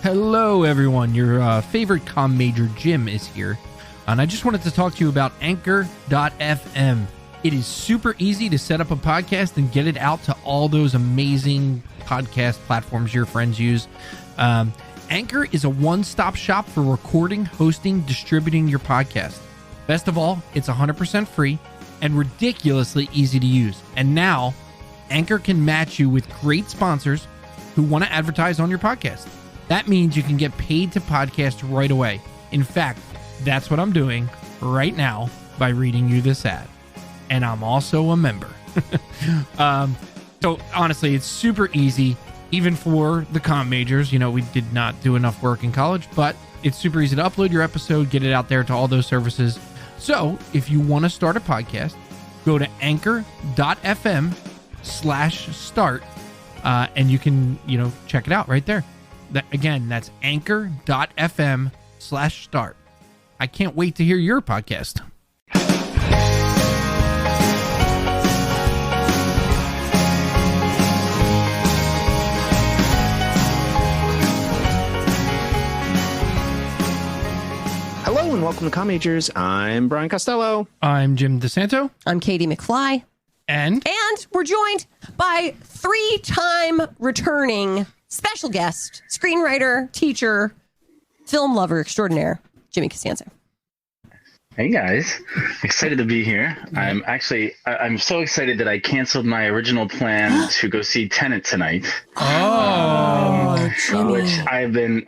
Hello, everyone. Your favorite comm major, Jim, is here. And I just wanted to talk to you about Anchor.fm. It is super easy to set up a podcast and get it out to all those amazing podcast platforms your friends use. Anchor is a one-stop shop for recording, hosting, distributing your podcast. Best of all, it's 100% free and ridiculously easy to use. And now, Anchor can match you with great sponsors who want to advertise on your podcast. That means you can get paid to podcast right away. In fact, that's what I'm doing right now by reading you this ad. And I'm also a member. So honestly, it's super easy, even for the comm majors. You know, we did not do enough work in college, but it's super easy to upload your episode, get it out there to all those services. So if you want to start a podcast, go to anchor.fm/start and you can, check it out right there. That's anchor.fm/start. I can't wait to hear your podcast. Hello and welcome to Comm Majors. I'm Brian Costello. I'm Jim DeSanto. I'm Katie McFly. And we're joined by three-time returning special guest, screenwriter, teacher, film lover extraordinaire, Jimmy Costanzo. Hey guys, excited to be here. I'm so excited that I canceled my original plan to go see Tenet tonight. Jimmy. Which I've been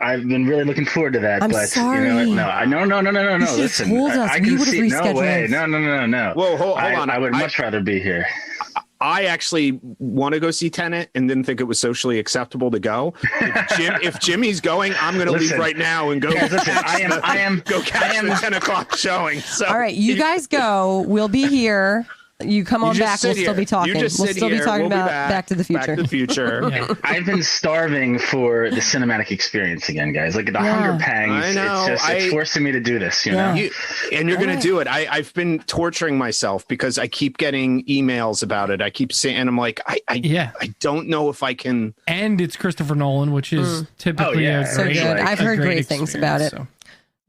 really looking forward to that. I'm but sorry. You know what? No. You should have told us. I We can would have see. No rescheduled. way. No. Whoa, hold on. I would much rather be here. I actually want to go see Tenet and didn't think it was socially acceptable to go. If Jimmy's going, I'm going to leave right now and go. I am catch the 10 o'clock showing. So. All right, you guys go. We'll be here. You come on back. We'll still be talking. We'll still be talking about Back to the Future. Back to the Future. Yeah. I've been starving for the cinematic experience again, guys. Like the hunger pangs. I know. It's forcing me to do this. You know. And you're going to do it. I've been torturing myself because I keep getting emails about it. I keep saying, and I'm like, I don't know if I can. And it's Christopher Nolan, which is typically a so great, good. I've heard great things about it. So.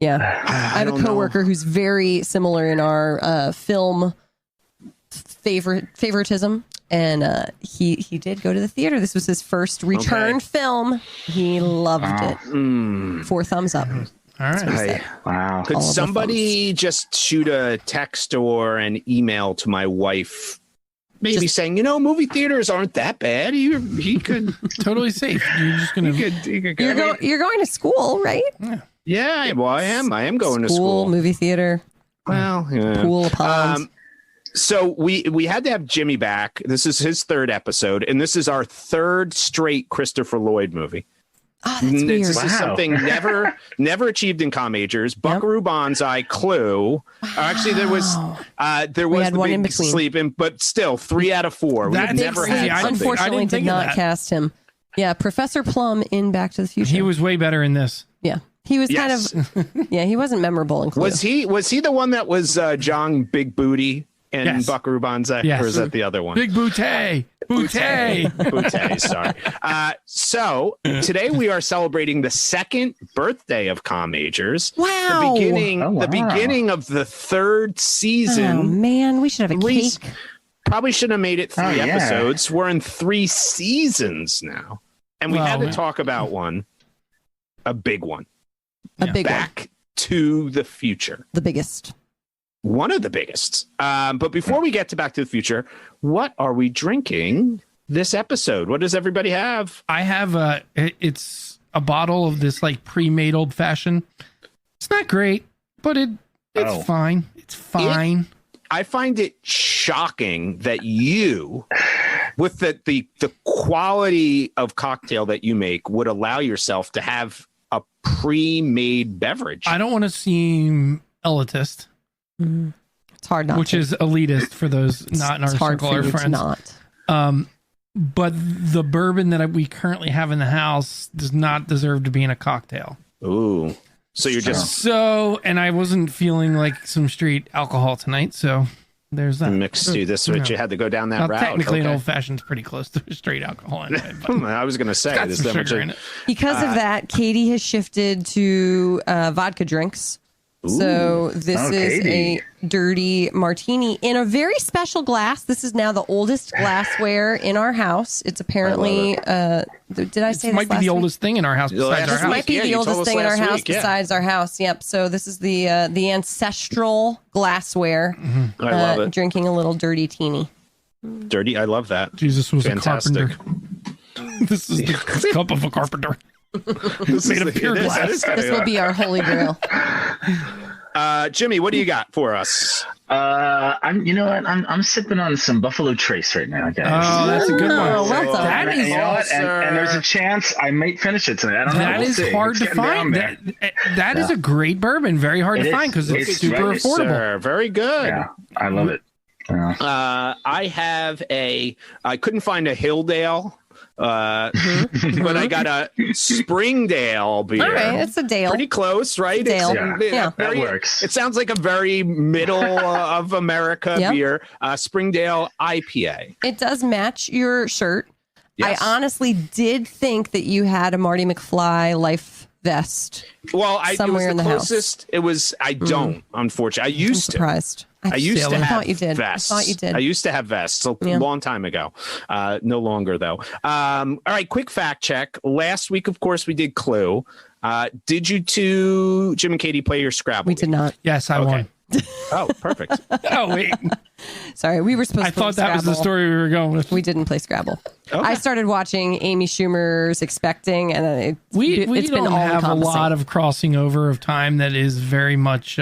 Yeah, I have a coworker who's very similar in our film favoritism, and he did go to the theater. This was his first return film. He loved it. 4 thumbs up. All right. Wow. Could somebody just shoot a text or an email to my wife, maybe saying, movie theaters aren't that bad. He could totally safe. You're just gonna. You're going to school, right? Yeah. Well, I am going to school. Movie theater. Well, yeah. Pool, pond. So we had to have Jimmy back. This is his 3rd episode, and this is our 3rd straight Christopher Lloyd movie. Oh, that's weird. This is something never achieved in Comm Majors. Buckaroo Banzai, Clue. Actually, there was the one in Big between. Sleep, but still 3 out of 4. We never had. Unfortunately, did not cast him. Yeah, Professor Plum in Back to the Future. He was way better in this. Yeah. He was kind of, he wasn't memorable in Clue. Was he the one that was John Big Booty and Buckaroo Banzai? Yes. Or is that the other one? Big Booty. Booty, sorry. So today we are celebrating the 2nd birthday of Comm Majors. Wow. The beginning of the 3rd season. Oh, man, we should have a cake. Probably should have made it 3 episodes. We're in 3 seasons now. And we had to talk about a big one. Back to the Future. The biggest. One of the biggest. But before we get to Back to the Future, what are we drinking this episode? What does everybody have? I have it's a bottle of this like pre-made old fashioned. It's not great, but it's fine. It's fine. I find it shocking that you, with the quality of cocktail that you make, would allow yourself to have a pre-made beverage. I don't want to seem elitist. It's hard not which is elitist for those not in our circle or friends. Not. But the bourbon that we currently have in the house does not deserve to be in a cocktail. Ooh. So you're just and I wasn't feeling like some street alcohol tonight, so There's that. Mixed to this, which you had to go down that Now, route. technically, an Okay. old fashioned's pretty close to straight alcohol. Anyway, but I was going to say, it's got there's some that much sugar in it. Because of that, Katie has shifted to vodka drinks. So this is Katie. a dirty martini in a very special glass. This is now the oldest glassware in our house. It's apparently, did I say this Might be last the week? oldest thing in our house besides our This house. might be Yeah, the you told oldest us thing in our last house week, yeah. besides our house. Yep. So this is the ancestral glassware. I love it. Drinking a little dirty teeny. Dirty. I love that. Jesus was Fantastic. a carpenter. This is the cup of a carpenter. Made of pure glass. This will be our holy grail. Jimmy, what do you got for us? I'm sipping on some Buffalo Trace right now, guys. Oh, that's a good one. Oh, well done. That And is you know what? sir. And there's a chance I might finish it tonight. I don't know. that We'll is see. hard It's to getting down find. there. That is a great bourbon. Very hard It to is. find because it's It's super right, affordable. Sir, very good. Yeah, I love it. I have I couldn't find a Hilldale, but I got a Springdale beer. All right, it's a Dale. Pretty close, right? Dale. Yeah, very- that works. It sounds like a very middle of America Yep. beer. Springdale IPA. It does match your shirt. Yes. I honestly did think that you had a Marty McFly life vest. Well, it was somewhere the in the house. closest. It was. I don't, unfortunately. I I'm used to. surprised. I used to I have thought you did. vests. I thought you did. I used to have vests a Yeah. long time ago. No longer, though. All right, quick fact check. Last week, of course, we did Clue. Did you two, Jim and Katie, play your Scrabble? We did not. Yes, I won. Oh, perfect. Oh, wait. Sorry, we were supposed I to play thought that was the Scrabble. story we were going with. We didn't play Scrabble. Okay. I started watching Amy Schumer's Expecting, and We it's been don't all have a encompassing. lot of crossing over of time that is very much.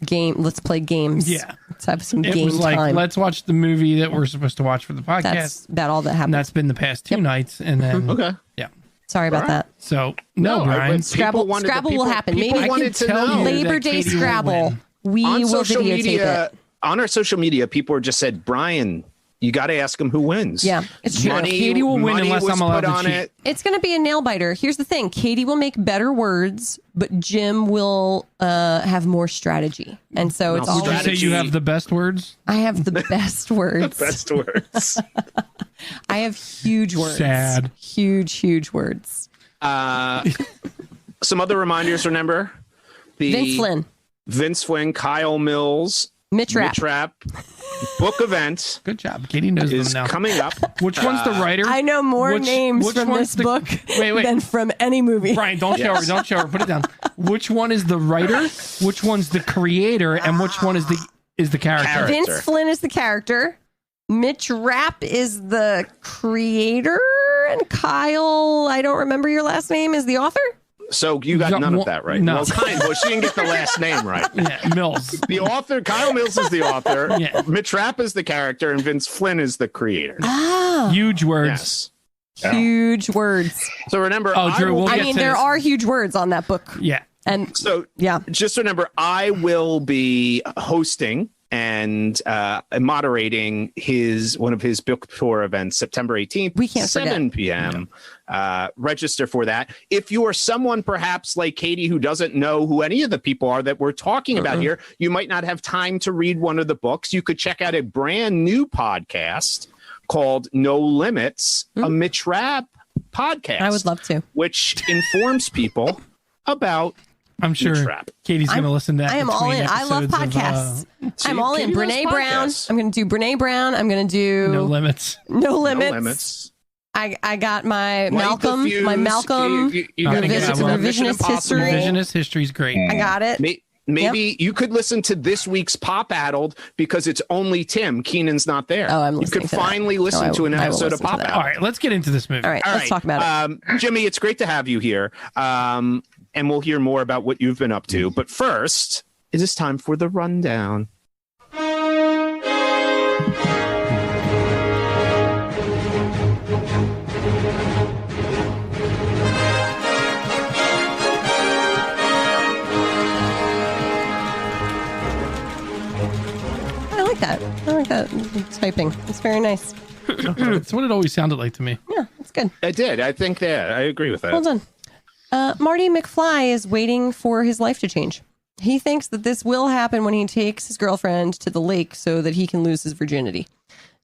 Game. Let's play games. Yeah. Let's have some It game was like, time. let's watch the movie that we're supposed to watch for the podcast. That's about all that And happened. that's been the past two nights. And then, Okay. yeah. Sorry about All right. that. So, no, I- Brian. people Scrabble- wanted- Scrabble will people- happen. People Maybe I wanted can to tell know. you Labor that Day Katie will Scrabble. win. We On will social videotape media, it. on our social media, people just said, Brian, you got to ask him who wins. Yeah, it's true. Katie will win money unless was I'm allowed put to on cheat. it. It's going to be a nail biter. Here's the thing: Katie will make better words, but Jim will have more strategy. And so it's No, all. Would you say strategy. you have the best words? I have the best words. Best words. I have huge words. Sad. Huge words. Some other reminders, remember? Vince Flynn, Kyle Mills, Mitch Rapp. book event Good job. Katie knows them is now. coming up. Which one's the writer? I know more Which- names which from one's this the- book Wait. than from any movie. Brian, don't show her. Don't show her. Put it down. Which one is the writer? Which one's the creator? And which one is the character? Character. Vince Flynn is the character. Mitch Rapp is the creator, and Kyle, I don't remember your last name, is the author. So you got got none one- of that right. no. Well, kind of. Well, she didn't get the last name right. Yeah, Mills. The author, Kyle Mills, is the author. Yeah. Mitch Rapp is the character, and Vince Flynn is the creator. Ah, Huge words. Yes. huge words. So remember, Oh, Drew, we'll I get mean, to there this. are huge words on that book, Yeah. and So yeah, just remember, I will be hosting and moderating one of his book tour events, September 18th, We can't 7 p.m. Register for that. If you are someone perhaps like Katie who doesn't know who any of the people are that we're talking about here, you might not have time to read one of the books. You could check out a brand new podcast called No Limits, a Mitch Rapp podcast. I would love to. Which informs people about I'm sure Trap. Katie's going to listen to that. I am all between in. I love episodes of, podcasts. See, I'm all in. Katie loves Brene Brown. podcasts. I'm going to do Brene Brown. I'm going to do No Limits. No Limits. No Limits. I got my Light Malcolm. the Fuse. My Malcolm. You gotta get Revisionist- some Mission revisionist Impossible. history. Revisionist history is great. I got it. Maybe you could listen to this week's Pop Addled because it's only Tim. Keenan's not there. Oh, I'm You listening could to that. finally listen Oh, to an I will episode of listen to Pop that. All Addled. right, let's get into this movie. All right, let's talk about it. Jimmy, it's great to have you here. And we'll hear more about what you've been up to. But first, it is time for the rundown. I like that. I like that typing. It's very nice. It's what it always sounded like to me. Yeah, it's good. I did. I think that I agree with that. Well done. Marty McFly is waiting for his life to change. He thinks that this will happen when he takes his girlfriend to the lake so that he can lose his virginity.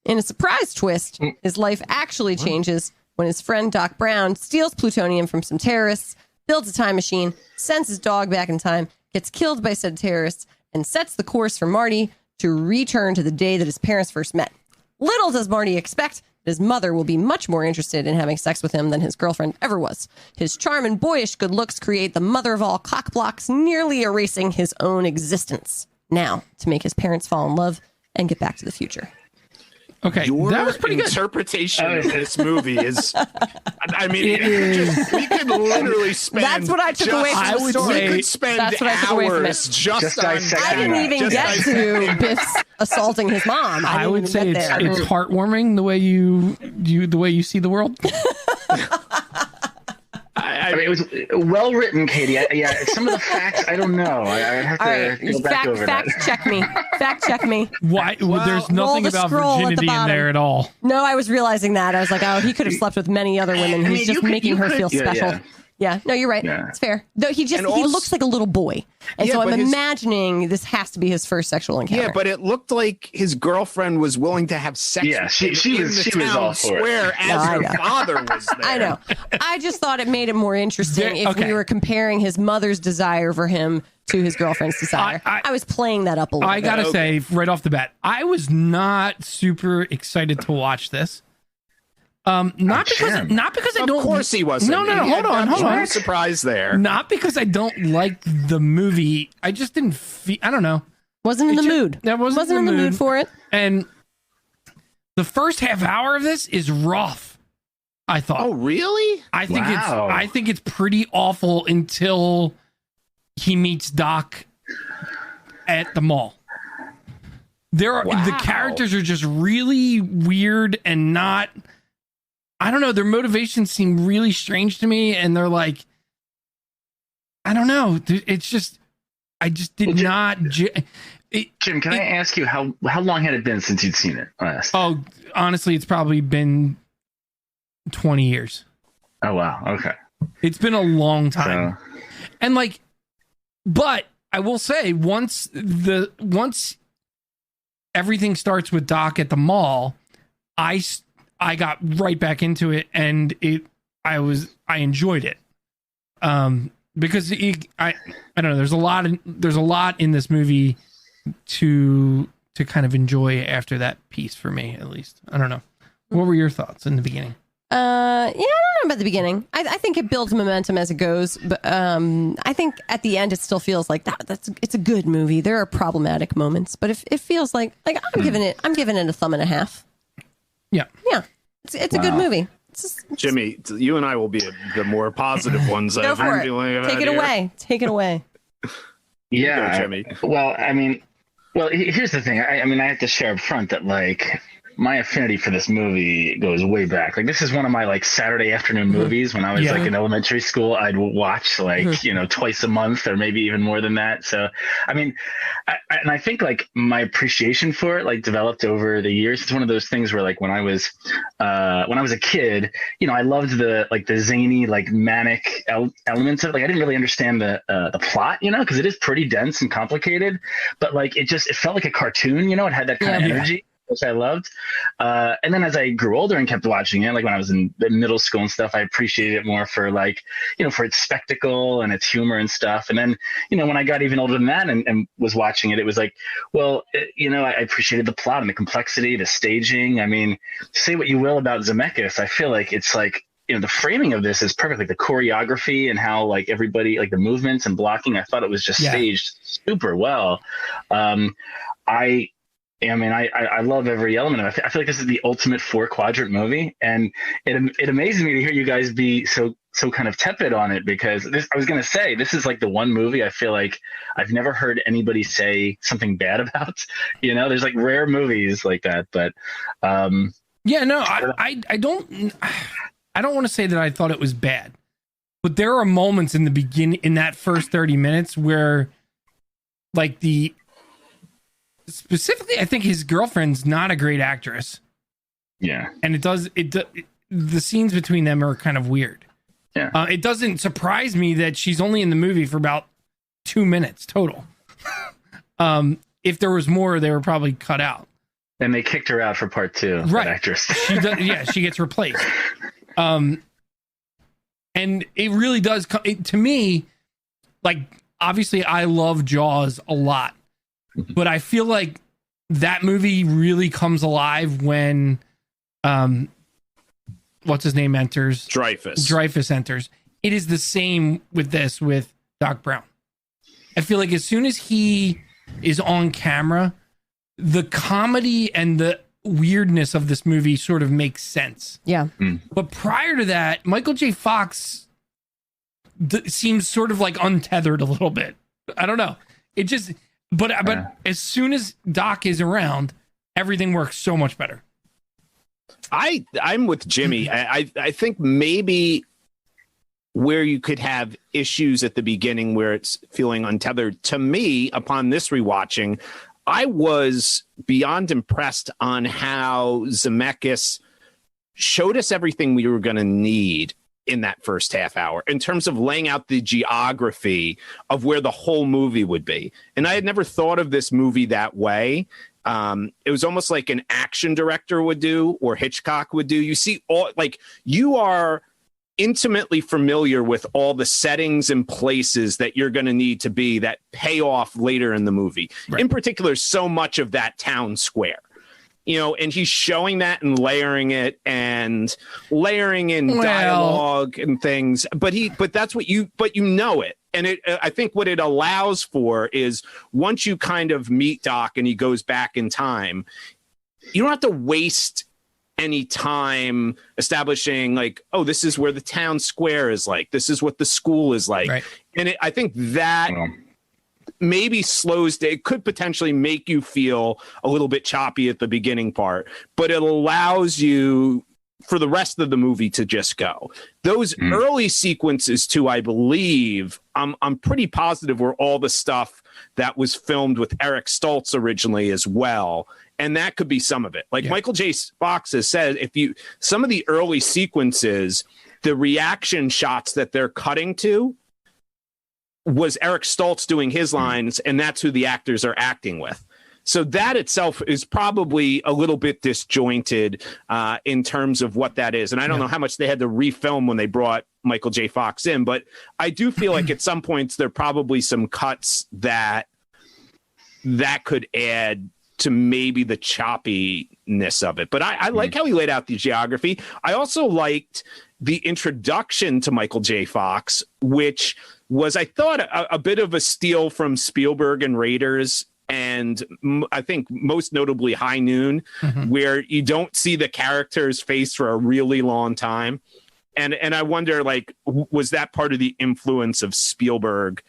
In a surprise twist, his life actually changes when his friend Doc Brown steals plutonium from some terrorists, builds a time machine, sends his dog back in time, gets killed by said terrorists, and sets the course for Marty to return to the day that his parents first met. Little does Marty expect that his mother will be much more interested in having sex with him than his girlfriend ever was. His charm and boyish good looks create the mother of all cockblocks, nearly erasing his own existence. Now, to make his parents fall in love and get back to the future. Okay, Your that was pretty good. interpretation of this movie is, I mean, we could literally spend. That's what I took away from the story. We could spend That's what I took away from it. hours just on. I didn't even get to Biff's assaulting his mom. I would say it's heartwarming the way you see the world. I mean, it was well written, Katie. Yeah, some of the facts I don't know. I have to go back over that. Check me. Fact check me. Why? There's nothing about virginity in there at all. No, I was realizing that. I was like, oh, he could have slept with many other women. He's just making her feel special. Yeah, no, you're right. Yeah. It's fair. Though he looks like a little boy. And so I'm imagining this has to be his first sexual encounter. Yeah, but it looked like his girlfriend was willing to have sex with him in the town square as her father was there. I know. I just thought it made it more interesting if we were comparing his mother's desire for him to his girlfriend's desire. I was playing that up a little bit. I gotta say, right off the bat, I was not super excited to watch this. Not because I don't. Of course he wasn't. No. Hold on. I'm surprised there. Not because I don't like the movie. I just didn't feel. I don't know. Wasn't in the mood. I wasn't in the mood for it. And the first half hour of this is rough. I thought. Oh, really? I think it's pretty awful until he meets Doc at the mall. The characters are just really weird and not. I don't know. Their motivations seem really strange to me, and they're like, I don't know. It's just, I just did not. Jim, can I ask you how long had it been since you'd seen it last? Oh, honestly, it's probably been 20 years. Oh wow, okay. It's been a long time, and but I will say once everything starts with Doc at the mall, I got right back into it, and I enjoyed it. Because I don't know, there's a lot in this movie to kind of enjoy after that piece for me, at least. I don't know. What were your thoughts in the beginning? I don't know about the beginning. I think it builds momentum as it goes, but I think at the end it still feels like it's a good movie. There are problematic moments, but it feels like I'm giving it a thumb and a half. Yeah. It's a good movie. Jimmy, you and I will be the more positive ones. Go for it. Take it away. Yeah, go, Jimmy. Well, I mean, here's the thing. I mean, I have to share up front that my affinity for this movie goes way back. This is one of my Saturday afternoon movies. When I was in elementary school, I'd watch twice a month or maybe even more than that. So, I mean, I think my appreciation for it developed over the years. It's one of those things where when I was a kid, I loved the zany manic elements of it. I didn't really understand the plot, because it is pretty dense and complicated, but it felt like a cartoon. It had that kind of energy. Which I loved. And then as I grew older and kept watching it, when I was in middle school and stuff, I appreciated it more for for its spectacle and its humor and stuff. And then, when I got even older than that and was watching it, it was I appreciated the plot and the complexity, the staging. I mean, say what you will about Zemeckis, I feel like it's the framing of this is perfect. The choreography and how everybody, the movements and blocking, I thought it was just staged super well. I love every element of it. I feel like this is the ultimate 4-quadrant movie, and it amazes me to hear you guys be so kind of tepid on it, because I was going to say, this is the one movie I feel like I've never heard anybody say something bad about. There's rare movies like that, but I don't want to say that I thought it was bad, but there are moments in the beginning, in that first 30 minutes, where specifically, I think his girlfriend's not a great actress. Yeah. And the scenes between them are kind of weird. Yeah. It doesn't surprise me that she's only in the movie for about 2 minutes total. If there was more, they were probably cut out. And they kicked her out for part 2. Right. That actress. She gets replaced. And it really does to me, like, obviously I love Jaws a lot, but I feel like that movie really comes alive when what's his name enters. Dreyfus enters. It is the same with this with Doc Brown. I feel like as soon as he is on camera, the comedy and the weirdness of this movie sort of makes sense. Yeah. But prior to that, Michael J. Fox seems sort of like untethered a little bit. I don't know. It just, but as soon as Doc is around, everything works so much better. I'm with Jimmy. I think maybe where you could have issues at the beginning where it's feeling untethered, to me, upon this rewatching, I was beyond impressed on how Zemeckis showed us everything we were going to need in that first half hour in terms of laying out the geography of where the whole movie would be. And I had never thought of this movie that way. It was almost like an action director would do, or Hitchcock would do. You see, you are intimately familiar with all the settings and places that you're going to need to be that pay off later in the movie. Right. In particular, so much of that town square, and he's showing that and layering it and layering in dialogue and things. But that's what you know it. And I think what it allows for is once you kind of meet Doc and he goes back in time, you don't have to waste any time establishing like, oh, this is where the town square is like, this is what the school is like. Right. And I think that maybe it could potentially make you feel a little bit choppy at the beginning part, but it allows you for the rest of the movie to just go. Those early sequences too, I believe, I'm pretty positive were all the stuff that was filmed with Eric Stoltz originally as well. And that could be some of it. Like Michael J. Fox has said, some of the early sequences, the reaction shots that they're cutting to was Eric Stoltz doing his lines, and that's who the actors are acting with. So that itself is probably a little bit disjointed in terms of what that is. And I don't know how much they had to refilm when they brought Michael J. Fox in, but I do feel like at some points there are probably some cuts that could add to maybe the choppiness of it. But I like how he laid out the geography. I also liked the introduction to Michael J. Fox, which was, I thought, a bit of a steal from Spielberg and Raiders. And I think most notably High Noon, where you don't see the character's face for a really long time. And I wonder, like, was that part of the influence of Spielberg,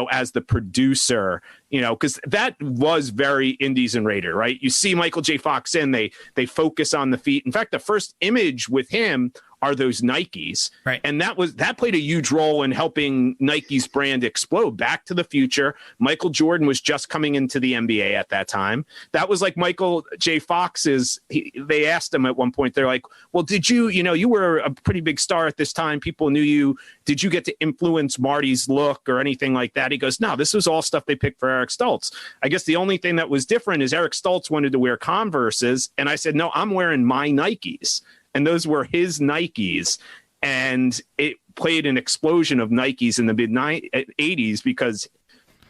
as the producer, because that was very Indies and Raider, right? You see Michael J. Fox they focus on the feet. In fact, the first image with him are those Nikes. Right. And that played a huge role in helping Nike's brand explode. Back to the Future. Michael Jordan was just coming into the NBA at that time. That was like Michael J. Fox's. They asked him at one point, they're like, well, did you were a pretty big star at this time. People knew you. Did you get to influence Marty's look or anything like that? He goes, no, this was all stuff they picked for Eric Stoltz. I guess the only thing that was different is Eric Stoltz wanted to wear Converses. And I said, no, I'm wearing my Nikes. And those were his Nikes. And it played an explosion of Nikes in the mid-80s because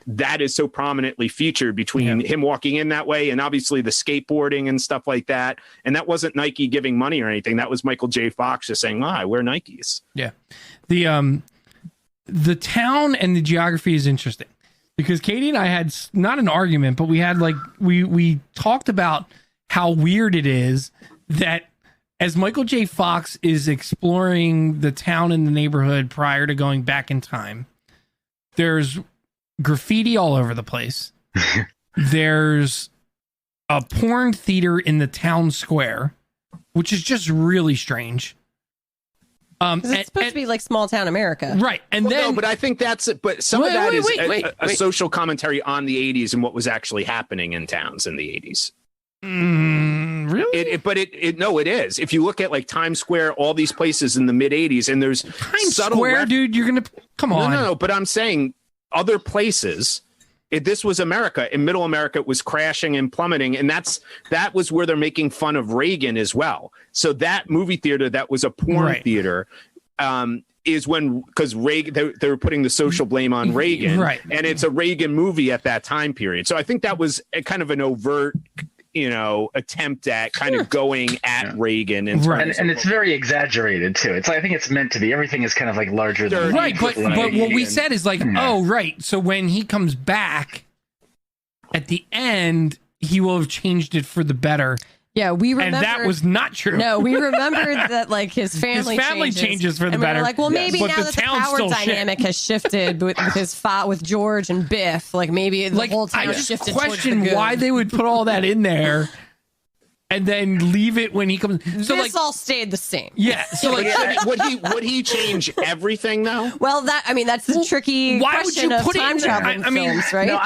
that is so prominently featured between him walking in that way and obviously the skateboarding and stuff like that. And that wasn't Nike giving money or anything. That was Michael J. Fox just saying, I wear Nikes. Yeah. The town and the geography is interesting because Katie and I had not an argument, but we had we talked about how weird it is that as Michael J. Fox is exploring the town and the neighborhood prior to going back in time, there's graffiti all over the place. There's a porn theater in the town square, which is just really strange. It's supposed to be like small town America. Right. And then, no, but I think that's it. But some of that is a social commentary on the 80s and what was actually happening in towns in the 80s. Really? It is. If you look at like Times Square, all these places in the mid 80s, and there's Times Square, dude, you're going to come on. No, but I'm saying other places, this was America. In Middle America, it was crashing and plummeting, and that was where they're making fun of Reagan as well. So that movie theater that was a porn theater is when, because Reagan, they were putting the social blame on Reagan, and it's a Reagan movie at that time period. So I think that was a kind of an overt, attempt at kind of going at Reagan, and it's very exaggerated too. It's I think it's meant to be. Everything is kind of like larger than life. But what we said is like, so when he comes back at the end, he will have changed it for the better. Yeah, we remember, and that was not true. No, we remembered that like his family changes for the better. Like, well, maybe now that the power dynamic has shifted with his fight with George and Biff, like maybe the whole town shifted towards the question good. Why they would put all that in there and then leave it when he comes. So this all stayed the same. Yeah. So would he change everything though? Well, that's the tricky question of time traveling films, right? No,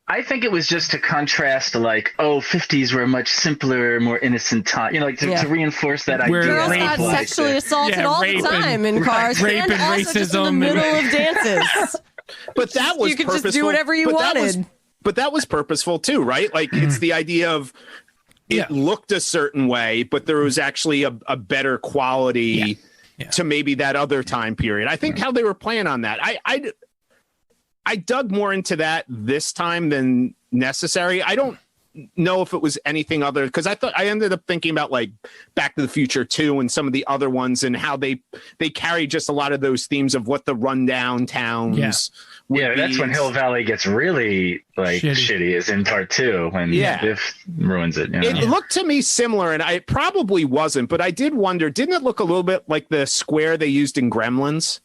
I think it was just to contrast, like, 50s were a much simpler, more innocent time. To reinforce that idea. Girls got sexually assaulted all the time in cars, rape and also racism just in the middle of dances. But that was you could purposeful. just do whatever you wanted. But that was purposeful too, right? Like it's the idea of it looked a certain way, but there was actually a better quality to maybe that other time period. I think how they were playing on that. I dug more into that this time than necessary. I don't know if it was anything other, because I ended up thinking about like Back to the Future 2 and some of the other ones and how they carry just a lot of those themes of what the rundown towns would be. That's when Hill Valley gets really like shitty is in part 2 when Biff ruins it. It looked to me similar, and it probably wasn't, but I did wonder, didn't it look a little bit like the square they used in Gremlins?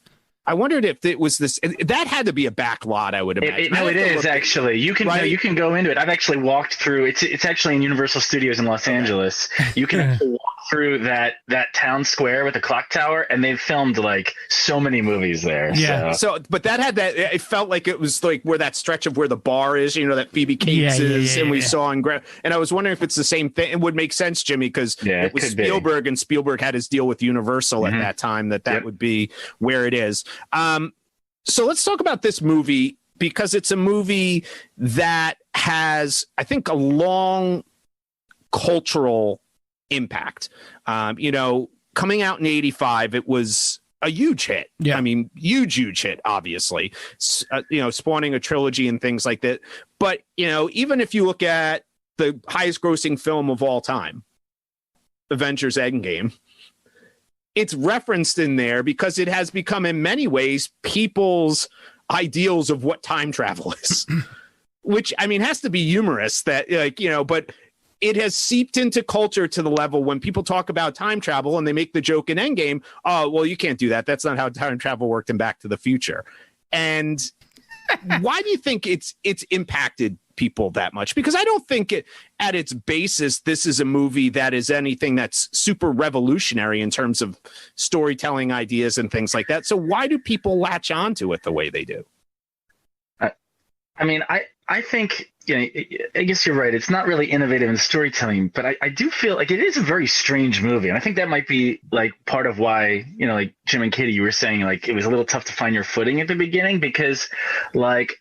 I wondered if it was this. That had to be a back lot, I would imagine. It is actually. You can go into it. I've actually walked through. It's actually in Universal Studios in Los Angeles. You can actually walk through that town square with the clock tower, and they've filmed like so many movies there. Yeah. So but that had that. It felt like it was like where that stretch of where the bar is. That Phoebe Cates is, and we saw in and I was wondering if it's the same thing. It would make sense, Jimmy, because it was Spielberg, and Spielberg had his deal with Universal at that time. That would be where it is. So let's talk about this movie, because it's a movie that has, I think, a long cultural impact. Coming out in 85, it was a huge hit. I mean, huge hit, obviously, spawning a trilogy and things like that. But, even if you look at the highest grossing film of all time, Avengers Endgame, it's referenced in there because it has become in many ways people's ideals of what time travel is, which I mean has to be humorous that but it has seeped into culture to the level when people talk about time travel and they make the joke in Endgame, oh, well, you can't do that. That's not how time travel worked in Back to the Future. And why do you think it's impacted people that much? Because I don't think at its basis this is a movie that is anything that's super revolutionary in terms of storytelling ideas and things like that. So why do people latch onto it the way they do? I mean, I think, I guess you're right. It's not really innovative in storytelling, but I do feel like it is a very strange movie. And I think that might be like part of why, like Jim and Katie, you were saying like it was a little tough to find your footing at the beginning, because like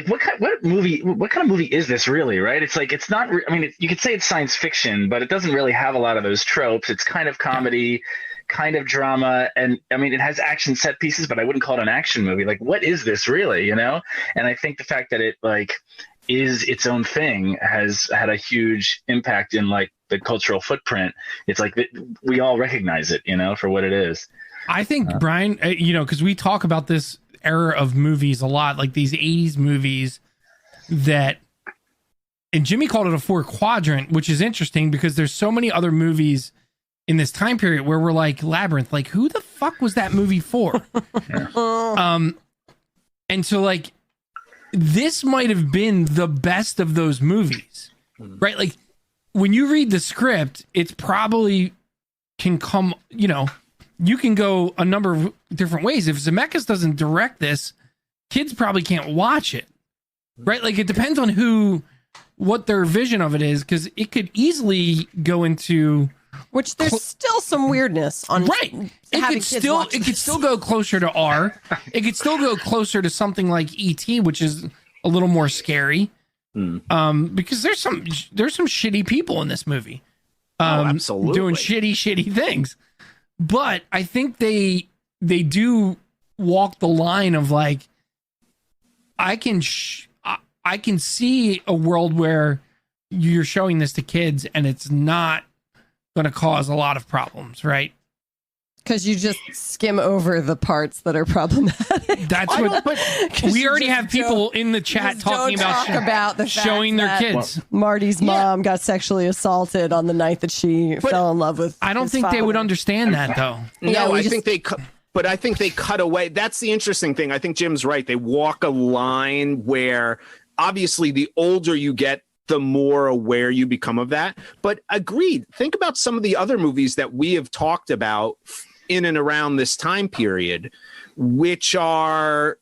what kind of movie is this really, right? It's like, it's not, I mean, you could say it's science fiction, but it doesn't really have a lot of those tropes. It's kind of comedy, kind of drama. And I mean, it has action set pieces, but I wouldn't call it an action movie. Like, what is this really, And I think the fact that it like is its own thing has had a huge impact in like the cultural footprint. It's like we all recognize it, for what it is. I think, Brian, because we talk about this era of movies a lot, like these 80s movies and Jimmy called it a 4-quadrant, which is interesting because there's so many other movies in this time period where we're like, Labyrinth, like who the fuck was that movie for? And so like this might have been the best of those movies, right? Like when you read the script, it's probably can come, you can go a number of different ways. If Zemeckis doesn't direct this, kids probably can't watch it, right? Like it depends on what their vision of it is, because it could easily go into Which there's still some weirdness on Right. It could still go closer to R. It could still go closer to something like E.T., which is a little more scary. Because there's some shitty people in this movie. Absolutely. Doing shitty things. But I think they do walk the line of like, I can see a world where you're showing this to kids and it's not going to cause a lot of problems, right? Because you just skim over the parts that are problematic. That's what. But we already have people in the chat talking about the showing their kids. Marty's mom got sexually assaulted on the night that she fell in love with. I don't think they would understand that though. No, I think they. But I think they cut away. That's the interesting thing. I think Jim's right. They walk a line where obviously the older you get, the more aware you become of that. But agreed. Think about some of the other movies that we have talked about in and around this time period, which are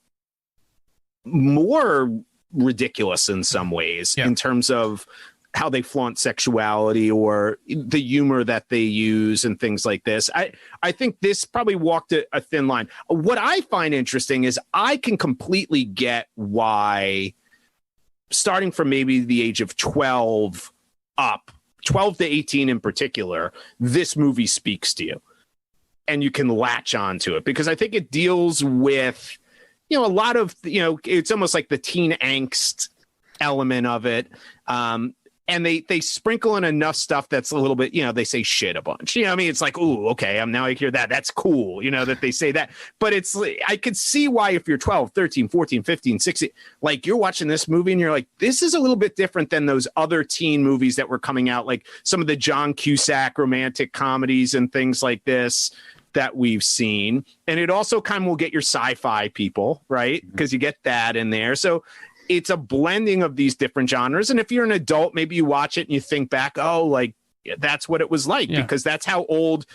more ridiculous in some ways in terms of how they flaunt sexuality or the humor that they use and things like this. I think this probably walked a thin line. What I find interesting is I can completely get why, starting from maybe the age of 12 up, 12 to 18 in particular, this movie speaks to you and you can latch onto it, because I think it deals with, a lot of, it's almost like the teen angst element of it. And they sprinkle in enough stuff that's a little bit, they say shit a bunch. I mean, it's like, ooh, okay, now I hear that. That's cool, that they say that. But it's, I could see why if you're 12, 13, 14, 15, 16, like you're watching this movie and you're like, this is a little bit different than those other teen movies that were coming out, like some of the John Cusack romantic comedies and things like this that we've seen. And it also kind of will get your sci-fi people, right? Because you get that in there. So it's a blending of these different genres. And if you're an adult, maybe you watch it and you think back, oh, like that's what it was like, because that's how old,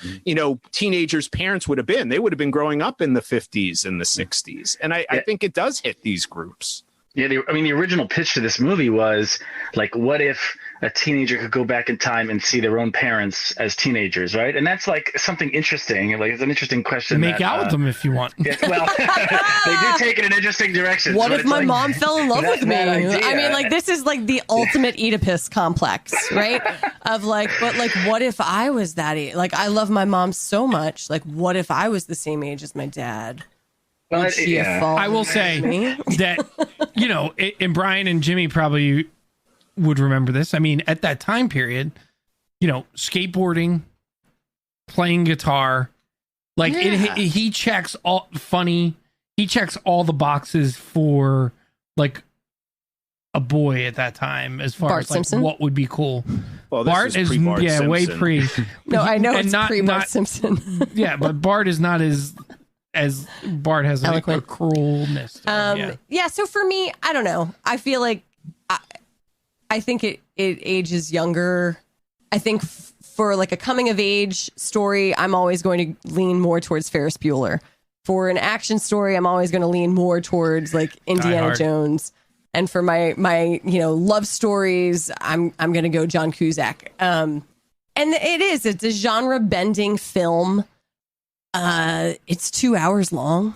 teenagers' parents would have been. They would have been growing up in the 50s and the 60s. And I think it does hit these groups. Yeah, the original pitch to this movie was like, what if a teenager could go back in time and see their own parents as teenagers, right? And that's like something interesting. Like, it's an interesting question. Make out with them if you want. Yeah, well, they do take it in interesting directions. What if my mom fell in love with me? I mean, like, this is like the ultimate Oedipus complex, right? Of like, but like, what if I was that age? Like, I love my mom so much. Like, what if I was the same age as my dad? Well, I will say that, and Brian and Jimmy probably would remember this. I mean, at that time period, skateboarding, playing guitar, like he checks all he checks all the boxes for like a boy at that time as far Bart as like Simpson? what would be cool. Well, Bart is Simpson. way pre. No, I know it's not pre-Bart Simpson. Yeah, but Bart is not as Bart has a cruelness. So for me, I don't know. I feel like I think it ages younger. I think for like a coming of age story, I'm always going to lean more towards Ferris Bueller. For an action story, I'm always going to lean more towards like Indiana Jones. And for my love stories, I'm going to go John Cusack. And it's a genre bending film. It's 2 hours long.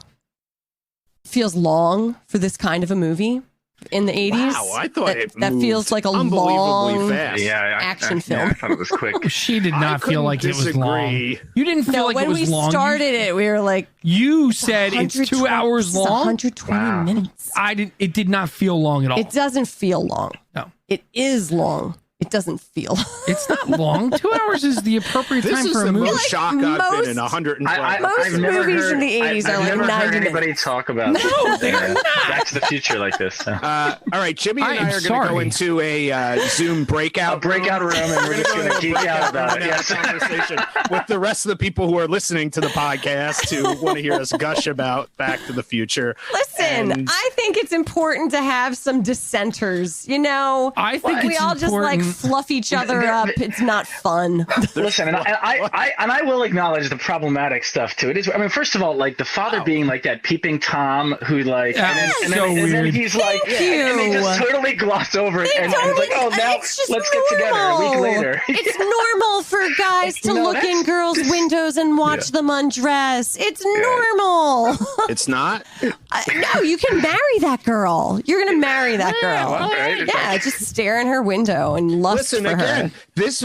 Feels long for this kind of a movie in the 80s. Wow, I thought that feels like a long action film. I thought it was quick. She did not feel like it was long. You didn't feel like it was long. When we started it, we were like, you said it's 2 hours long. 120 minutes. It did not feel long at all. It doesn't feel long. No, it is long. It doesn't feel. It's not long. 2 hours is the appropriate time for a movie. This is the most shock I've been in 112. Most movies in the 80s are like 90 minutes. I've never heard anybody talk about Back to the Future like this. So. All right, Jimmy and I are going to go into a Zoom breakout room, and we're just going to geek out about it. Yes. Conversation with the rest of the people who are listening to the podcast who want to hear us gush about Back to the Future. Listen, I think it's important to have some dissenters. I think we all just like fluff each other up. It's not fun. Listen, and I will acknowledge the problematic stuff too. It is. I mean, first of all, like the father being like that peeping Tom who like, and then he's like, and they just totally gloss over it, and it's like, oh, now let's get together a week later. It's normal for guys to look in girls' windows and watch them undress. It's normal. It's not. No, you can marry that girl. You're gonna marry that girl. Right. Yeah, just stare in her window and lust for her. This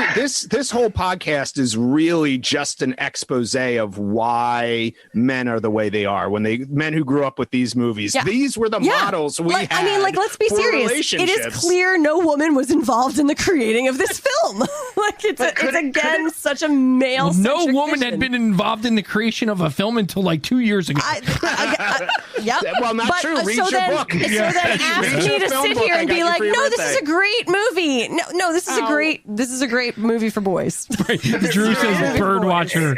whole podcast is really just an expose of why men are the way they are. Men who grew up with these movies, these were the models we had. I mean, like, let's be serious. It is clear no woman was involved in the creating of this film. Like, it's such a male. No woman had been involved in the creation of a film until like 2 years ago. Yep. Well, not true. Read your book. So then ask me to sit here and be like, no, this is a great movie. No, this is a great movie for boys. Drew says Birdwatcher.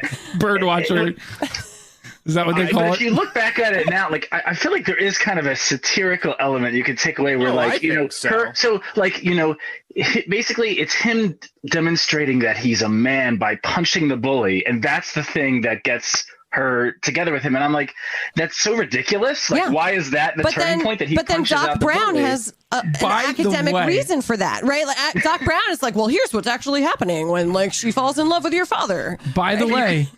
Is that what they call it? If you look back at it now, like I feel like there is kind of a satirical element you could take away where, basically it's him demonstrating that he's a man by punching the bully, and that's the thing that gets her together with him. And I'm like, that's so ridiculous. Like, why is that the turning point that he punches out the bully? But then Doc Brown has an academic reason for that, right? Like, Doc Brown is like, well, here's what's actually happening when like she falls in love with your father. By the way,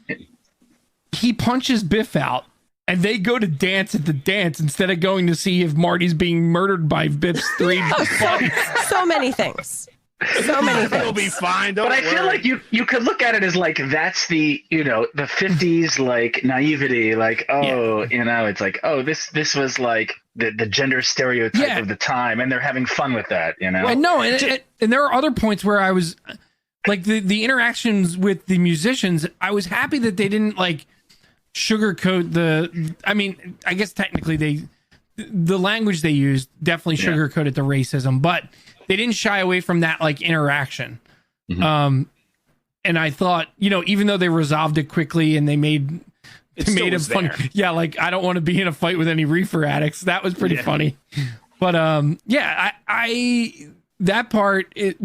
he punches Biff out and they go to dance at the dance instead of going to see if Marty's being murdered by Biff's three buddies. So many things. So many things. It'll be fine. But I feel like you could look at it as like that's the the 50s like naivety, like it's like, oh, this was like the gender stereotype of the time, and they're having fun with that, And there are other points where I was like the interactions with the musicians. I was happy that they didn't like sugarcoat I guess technically the language they used definitely sugarcoated the racism, but they didn't shy away from that like interaction. And I thought, even though they resolved it quickly and they made it funny. Yeah, like I don't want to be in a fight with any reefer addicts. That was pretty funny. But I that part it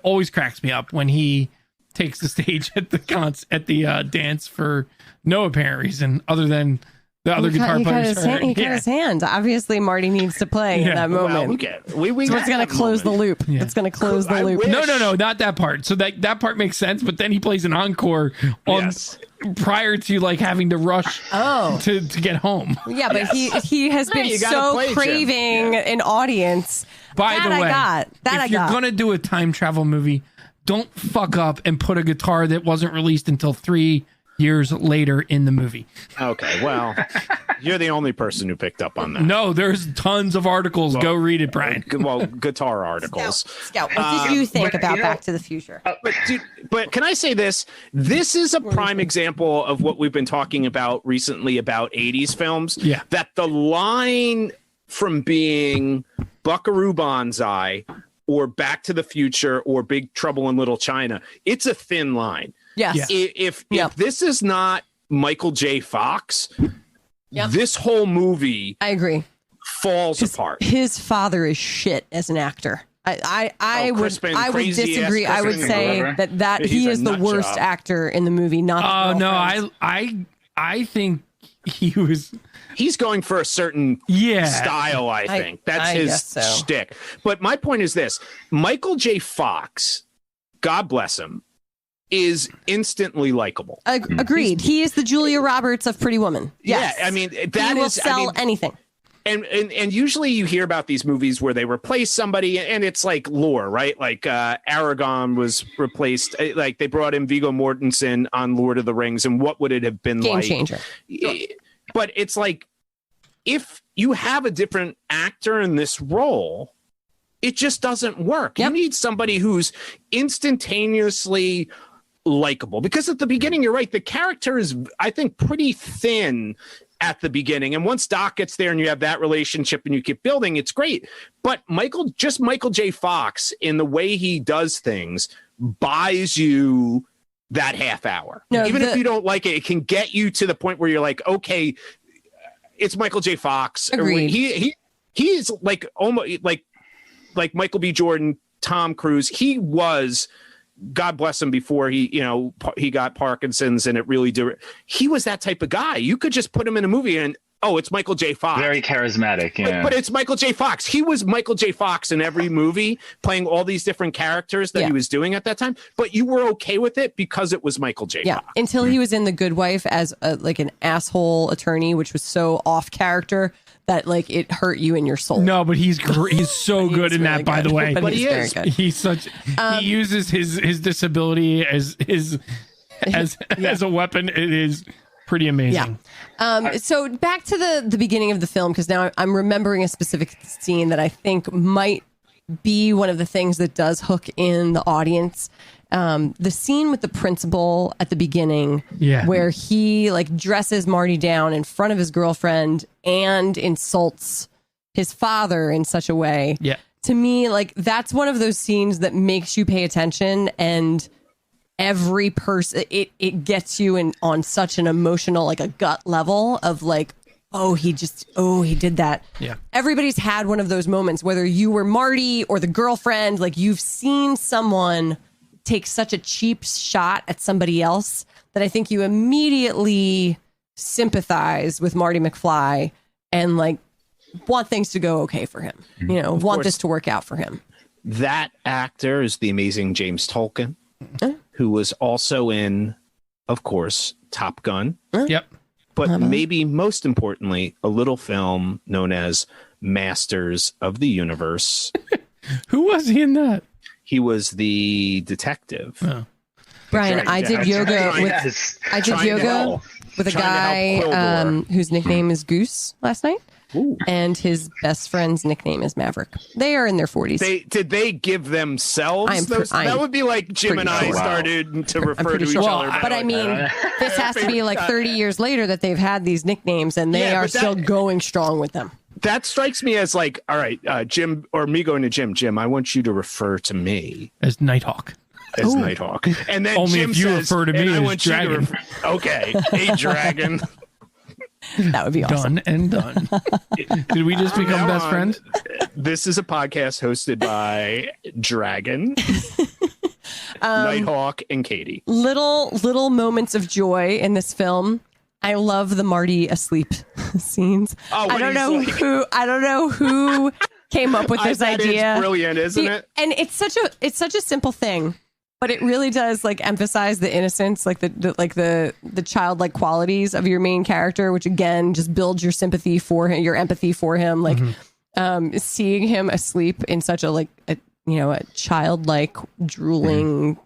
always cracks me up when he takes the stage at the dance for no apparent reason other than the other guitar players. He cut his hand. Obviously, Marty needs to play in that moment. So it's going to close the loop. Yeah. It's going to close the loop. No, not that part. So that part makes sense. But then he plays an encore prior to like having to rush to get home. Yeah, but he has been so craving an audience. By the way, if you're going to do a time travel movie, don't fuck up and put a guitar that wasn't released until 3 years later in the movie. Okay, well, you're the only person who picked up on that. No, there's tons of articles. Go read it, Brian. Well, guitar articles. Scout, what did you think about Back to the Future? But can I say this? This is a prime example of what we've been talking about recently about 80s films. Yeah. That the line from being Buckaroo Banzai or Back to the Future or Big Trouble in Little China, it's a thin line. Yes. If this is not Michael J. Fox, this whole movie, I agree, falls apart. His father is shit as an actor. I would disagree. I would say that he is the worst actor in the movie. Not no, I think he's going for a certain style. I think that's his shtick. But my point is this: Michael J. Fox, God bless him, is instantly likable. Agreed. He is the Julia Roberts of Pretty Woman. Yes. Yeah, I mean he will sell anything. And usually you hear about these movies where they replace somebody, and it's like lore, right? Like Aragorn was replaced. Like they brought in Viggo Mortensen on Lord of the Rings, and what would it have been Game like? Changer. But it's like if you have a different actor in this role, it just doesn't work. You need somebody who's instantaneously likable, because at the beginning, you're right, the character is, I think, pretty thin at the beginning, and once Doc gets there and you have that relationship and you keep building, it's great. But Michael J. Fox, in the way he does things, buys you that half hour. Even if you don't like it, it can get you to the point where you're like, okay, it's Michael J. Fox. Agreed. He's like almost like Michael B. Jordan Tom Cruise. He was, God bless him, before he got Parkinson's and it really did. He was that type of guy. You could just put him in a movie and, oh, it's Michael J. Fox. Very charismatic, yeah. But it's Michael J. Fox. He was Michael J. Fox in every movie, playing all these different characters that he was doing at that time. But you were okay with it because it was Michael J. Fox. Until he was in The Good Wife as like an asshole attorney, which was so off character that like it hurt you in your soul. No, but he's so good in really that, by the way. But he is. He's such. He uses his disability as a weapon. It is pretty amazing. Yeah. So back to the beginning of the film, because now I'm remembering a specific scene that I think might be one of the things that does hook in the audience. The scene with the principal at the beginning, where he like dresses Marty down in front of his girlfriend and insults his father in such a way. Yeah. To me, like that's one of those scenes that makes you pay attention, and every person it gets you in on such an emotional, like a gut level of like, he did that. Yeah. Everybody's had one of those moments, whether you were Marty or the girlfriend, like you've seen someone take such a cheap shot at somebody else that I think you immediately sympathize with Marty McFly and like want things to go okay for him, want this to work out for him. That actor is the amazing James Tolkien, who was also in, of course, Top Gun. Yep. But maybe most importantly, a little film known as Masters of the Universe. Who was he in that? He was the detective. Oh. Brian, I did yoga with a guy whose nickname is Goose last night. Ooh. And his best friend's nickname is Maverick. They are in their 40s. Did they give themselves those? That would be like Jim and I started to refer to each other. But I mean, this has to be like 30 years later that they've had these nicknames, and they are still going strong with them. That strikes me as like, all right, Jim, or me going to Jim, I want you to refer to me as Nighthawk. As Nighthawk. And then only Jim if you says, refer to me as Dragon. Okay, a dragon. That would be awesome. Done and done. Did we just become best friends? This is a podcast hosted by Dragon, Nighthawk, and Katie. Little moments of joy in this film. I love the Marty asleep scenes. I don't know who came up with this idea. It's brilliant, isn't it? And it's such a simple thing, but it really does like emphasize the innocence, like the childlike qualities of your main character, which again just builds your sympathy for him, your empathy for him. Like seeing him asleep in such a childlike, drooling,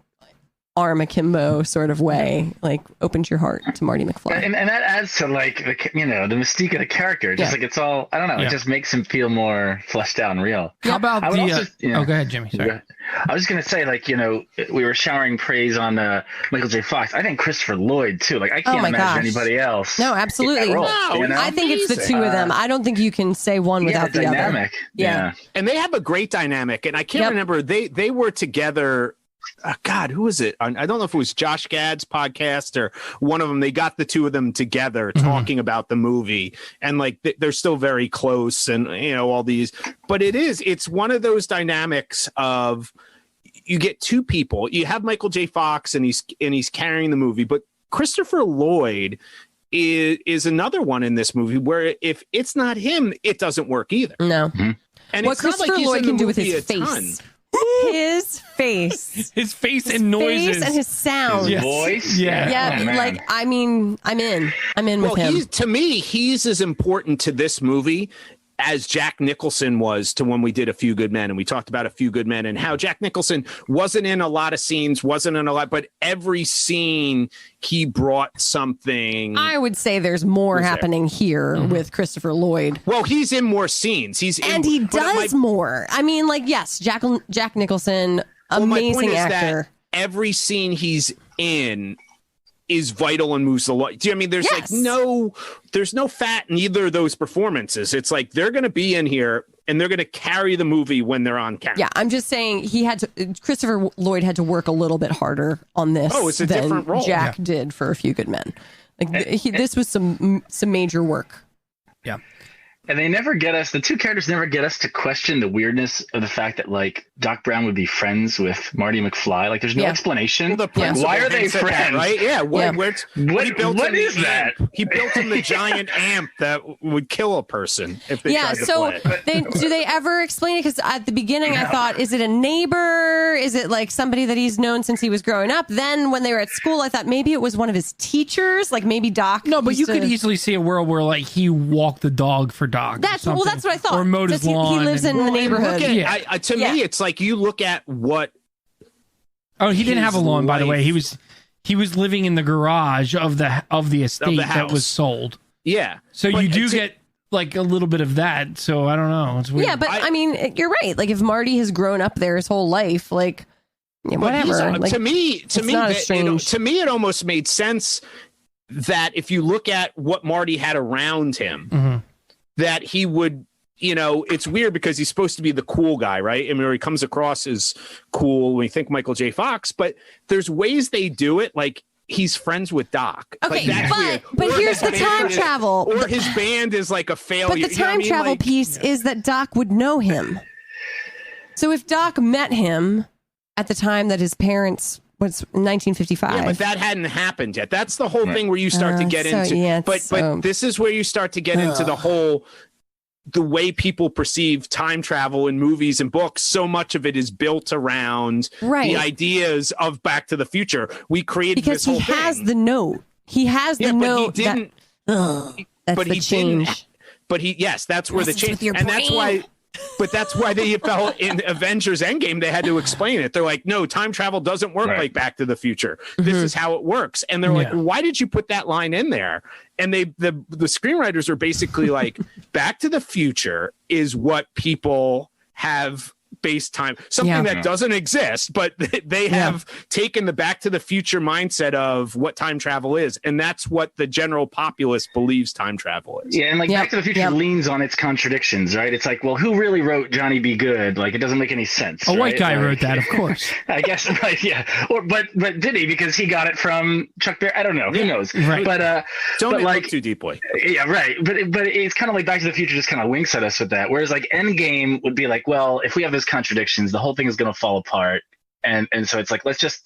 arm akimbo sort of way, like opens your heart to Marty McFly. And that adds to like the mystique of the character. Just like it's all, I don't know, it just makes him feel more fleshed out and real. How about go ahead, Jimmy. Sorry. I was going to say, like, we were showering praise on Michael J. Fox. I think Christopher Lloyd too. Like, I can't imagine anybody else. No, absolutely. I think it's the two of them. I don't think you can say one without the other. Yeah. And they have a great dynamic. And I can't remember, they were together. God, who was it? I don't know if it was Josh Gad's podcast or one of them. They got the two of them together talking about the movie, and like they're still very close, and all these. But it's one of those dynamics of you get two people. You have Michael J. Fox, and he's carrying the movie, but Christopher Lloyd is another one in this movie where if it's not him, it doesn't work either. No, and what Christopher Lloyd can do with his face. His face and noises and his sound, his voice, like I'm in with him. To me, he's as important to this movie as Jack Nicholson was to when we did A Few Good Men, and we talked about A Few Good Men and how Jack Nicholson wasn't in a lot of scenes, but every scene he brought something. I would say there's more happening here with Christopher Lloyd. Well, he's in more scenes. He does more. I mean, like, yes, Jack Nicholson, amazing actor. Every scene he's in is vital and moves the light. Do you know what I mean? There's no fat in either of those performances. It's like they're going to be in here and they're going to carry the movie when they're on camera. Yeah, I'm just saying Christopher Lloyd had to work a little bit harder on this it's a different role. Jack did for A Few Good Men. Like this was some major work. Yeah. And they never get us, the two characters never get us to question the weirdness of the fact that like Doc Brown would be friends with Marty McFly. Like there's no explanation. Well, why are they friends? That, right? Yeah. What is that? He built him the giant amp that would kill a person if they tried to play it. Do they ever explain it? Because at the beginning I thought, is it a neighbor? Is it like somebody that he's known since he was growing up? Then when they were at school, I thought maybe it was one of his teachers, like maybe Doc. No, but you could easily see a world where like he walked the dog for Doc. That's what I thought. Or mowed his lawn. He lives in the neighborhood. To me, it's like you look at what. Oh, he didn't have a lawn, by the way. He was living in the garage of the estate that was sold. Yeah. So you do get like a little bit of that. So I don't know. It's weird. Yeah, but I mean, you're right. Like if Marty has grown up there his whole life, like whatever. To me, it almost made sense that if you look at what Marty had around him, that he would, it's weird because he's supposed to be the cool guy, right? I mean, he comes across as cool when you think Michael J. Fox, but there's ways they do it. Like he's friends with Doc. Okay, but here's the time travel. Or his band is like a failure. But the time travel piece is that Doc would know him. So if Doc met him at the time that his parents was 1955. Yeah, but that hadn't happened yet. That's the whole thing where you start to get into. Yeah, but this is where you start to get into the way people perceive time travel in movies and books. So much of it is built around the ideas of Back to the Future. We created because this whole he has the note. He has the note. But he didn't. That's but the he change. didn't. But that's where the change. And that's why. But that's why they felt in Avengers Endgame, they had to explain it. They're like, no, time travel doesn't work like Back to the Future. This is how it works. And they're like, why did you put that line in there? And the screenwriters are basically like, Back to the Future is what people have based time, something that doesn't exist, but they have taken the Back to the Future mindset of what time travel is, and that's what the general populace believes time travel is. Yeah, and like Back to the Future leans on its contradictions, right? It's like, well, who really wrote Johnny Be Good? Like, it doesn't make any sense. A white guy wrote that, of course. I guess, right? Yeah, but did he? Because he got it from Chuck Berry. I don't know. Who knows? Right. But don't look too deeply. Yeah, right. But it's kind of like Back to the Future just kind of winks at us with that. Whereas like Endgame would be like, well, if we have this contradictions, the whole thing is going to fall apart, and so it's like let's just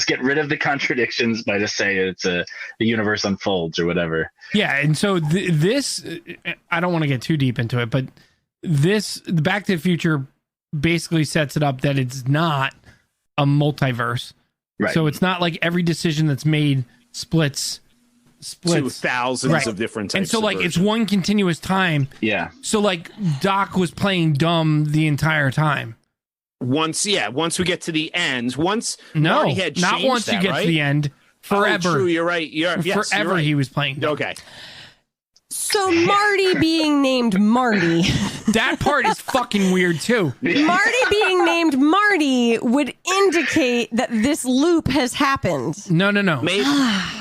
get rid of the contradictions by just saying the universe unfolds or whatever. Yeah, and so this, I don't want to get too deep into it, but the Back to the Future basically sets it up that it's not a multiverse, right? So it's not like every decision that's made splits to thousands of different types. And so like it's one continuous time. Yeah. So like Doc was playing dumb the entire time. Once we get to the end, not once you get to the end, forever. Oh, true, you're right. Forever you're right. he was playing dumb. Okay. So Marty being named Marty. That part is fucking weird too. Marty being named Marty would indicate that this loop has happened. No. Maybe.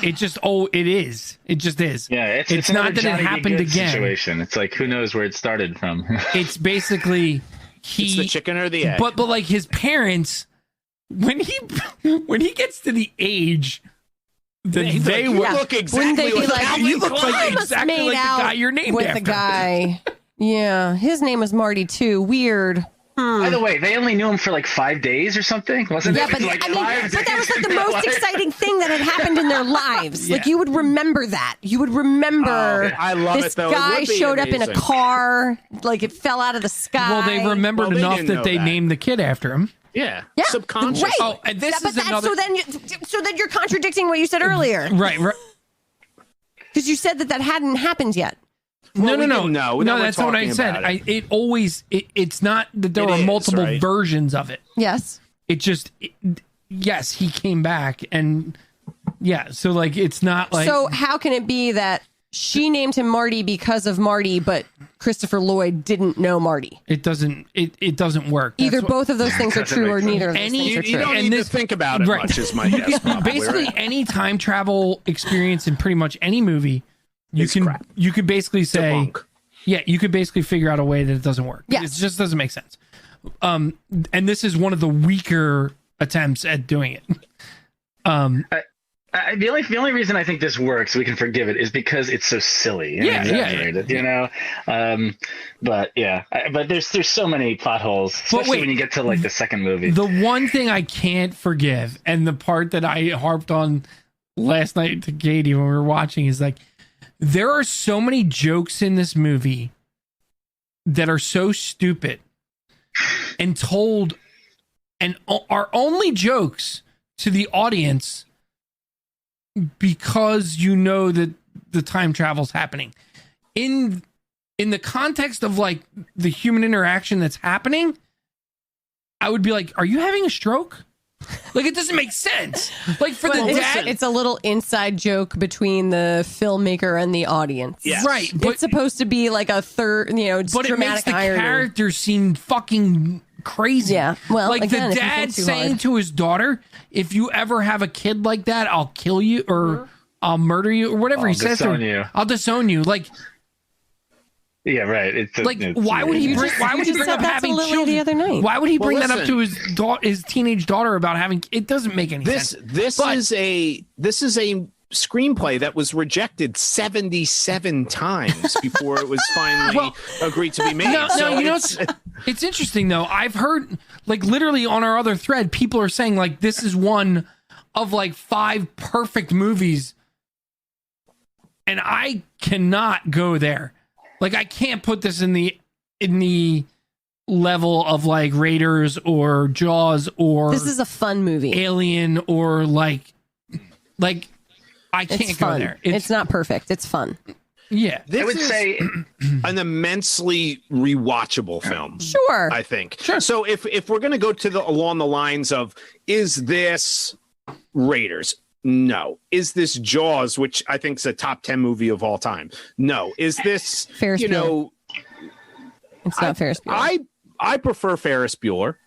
It just it is. It just is. Yeah, it's not that Johnny it happened again. Situation. It's like who knows where it started from. It's basically it's the chicken or the egg. But like his parents, when he gets to the age that they look exactly like you look like exactly like the guy you're named with after. The guy. Yeah, his name was Marty too. Weird. By the way, they only knew him for like 5 days or something, wasn't it? Yeah, but like but that was like the most exciting thing that had happened in their lives. Yeah. Like you would remember that. You would remember. I love this it though. Guy showed up in a car, like it fell out of the sky. Well, they remembered enough that they named the kid after him. Yeah. Yeah. Subconscious. Right. Oh, and this is another. So then you're contradicting what you said earlier. Right. Because you said that hadn't happened yet. No. No, that's not what I said. It's not that there were multiple versions of it. Yes. It just, yes, he came back and so like, it's not like. So how can it be that she named him Marty because of Marty, but Christopher Lloyd didn't know Marty? It doesn't work. Either both of those things are true or neither of those things are true. You don't need to think about it much is my guess. Basically, any time travel experience in pretty much any movie, you could basically say, you could basically figure out a way that it doesn't work. Yes. It just doesn't make sense. And this is one of the weaker attempts at doing it. The only reason I think this works, we can forgive it, is because it's so silly and exaggerated, you know. But there's so many plot holes, especially when you get to like the second movie. The one thing I can't forgive, and the part that I harped on last night to Katie when we were watching, is like there are so many jokes in this movie that are so stupid and told and are only jokes to the audience because you know that the time travel's happening. In the context of like the human interaction that's happening, I would be like, are you having a stroke? Like, it doesn't make sense. Like, for the dad, it's a little inside joke between the filmmaker and the audience. Yes. Right. But it's supposed to be like a third, but it makes the irony. characters seem fucking crazy. Yeah. Well, like again, the if you dad think too saying hard. to his daughter, if you ever have a kid like that, I'll kill you or I'll murder you or whatever he says to her. I'll disown you. Like, yeah, right. It's why would he bring up having children the other night? Why would he bring that up to his teenage daughter about having? It doesn't make any sense. This is a screenplay that was rejected 77 times before it was finally agreed to be made. It's interesting though. I've heard like literally on our other thread, people are saying like this is one of like 5 perfect movies, and I cannot go there. Like, I can't put this in the level of like Raiders or Jaws or this is a fun movie. Alien or like I can't go there. It's not perfect. It's fun. Yeah, this I would say an immensely rewatchable film. Sure, I think. Sure. So if we're going to go to along the lines of, is this Raiders? No. Is this Jaws, which I think is a top 10 movie of all time? No. Is this Ferris Bueller? It's not Ferris Bueller. I prefer Ferris Bueller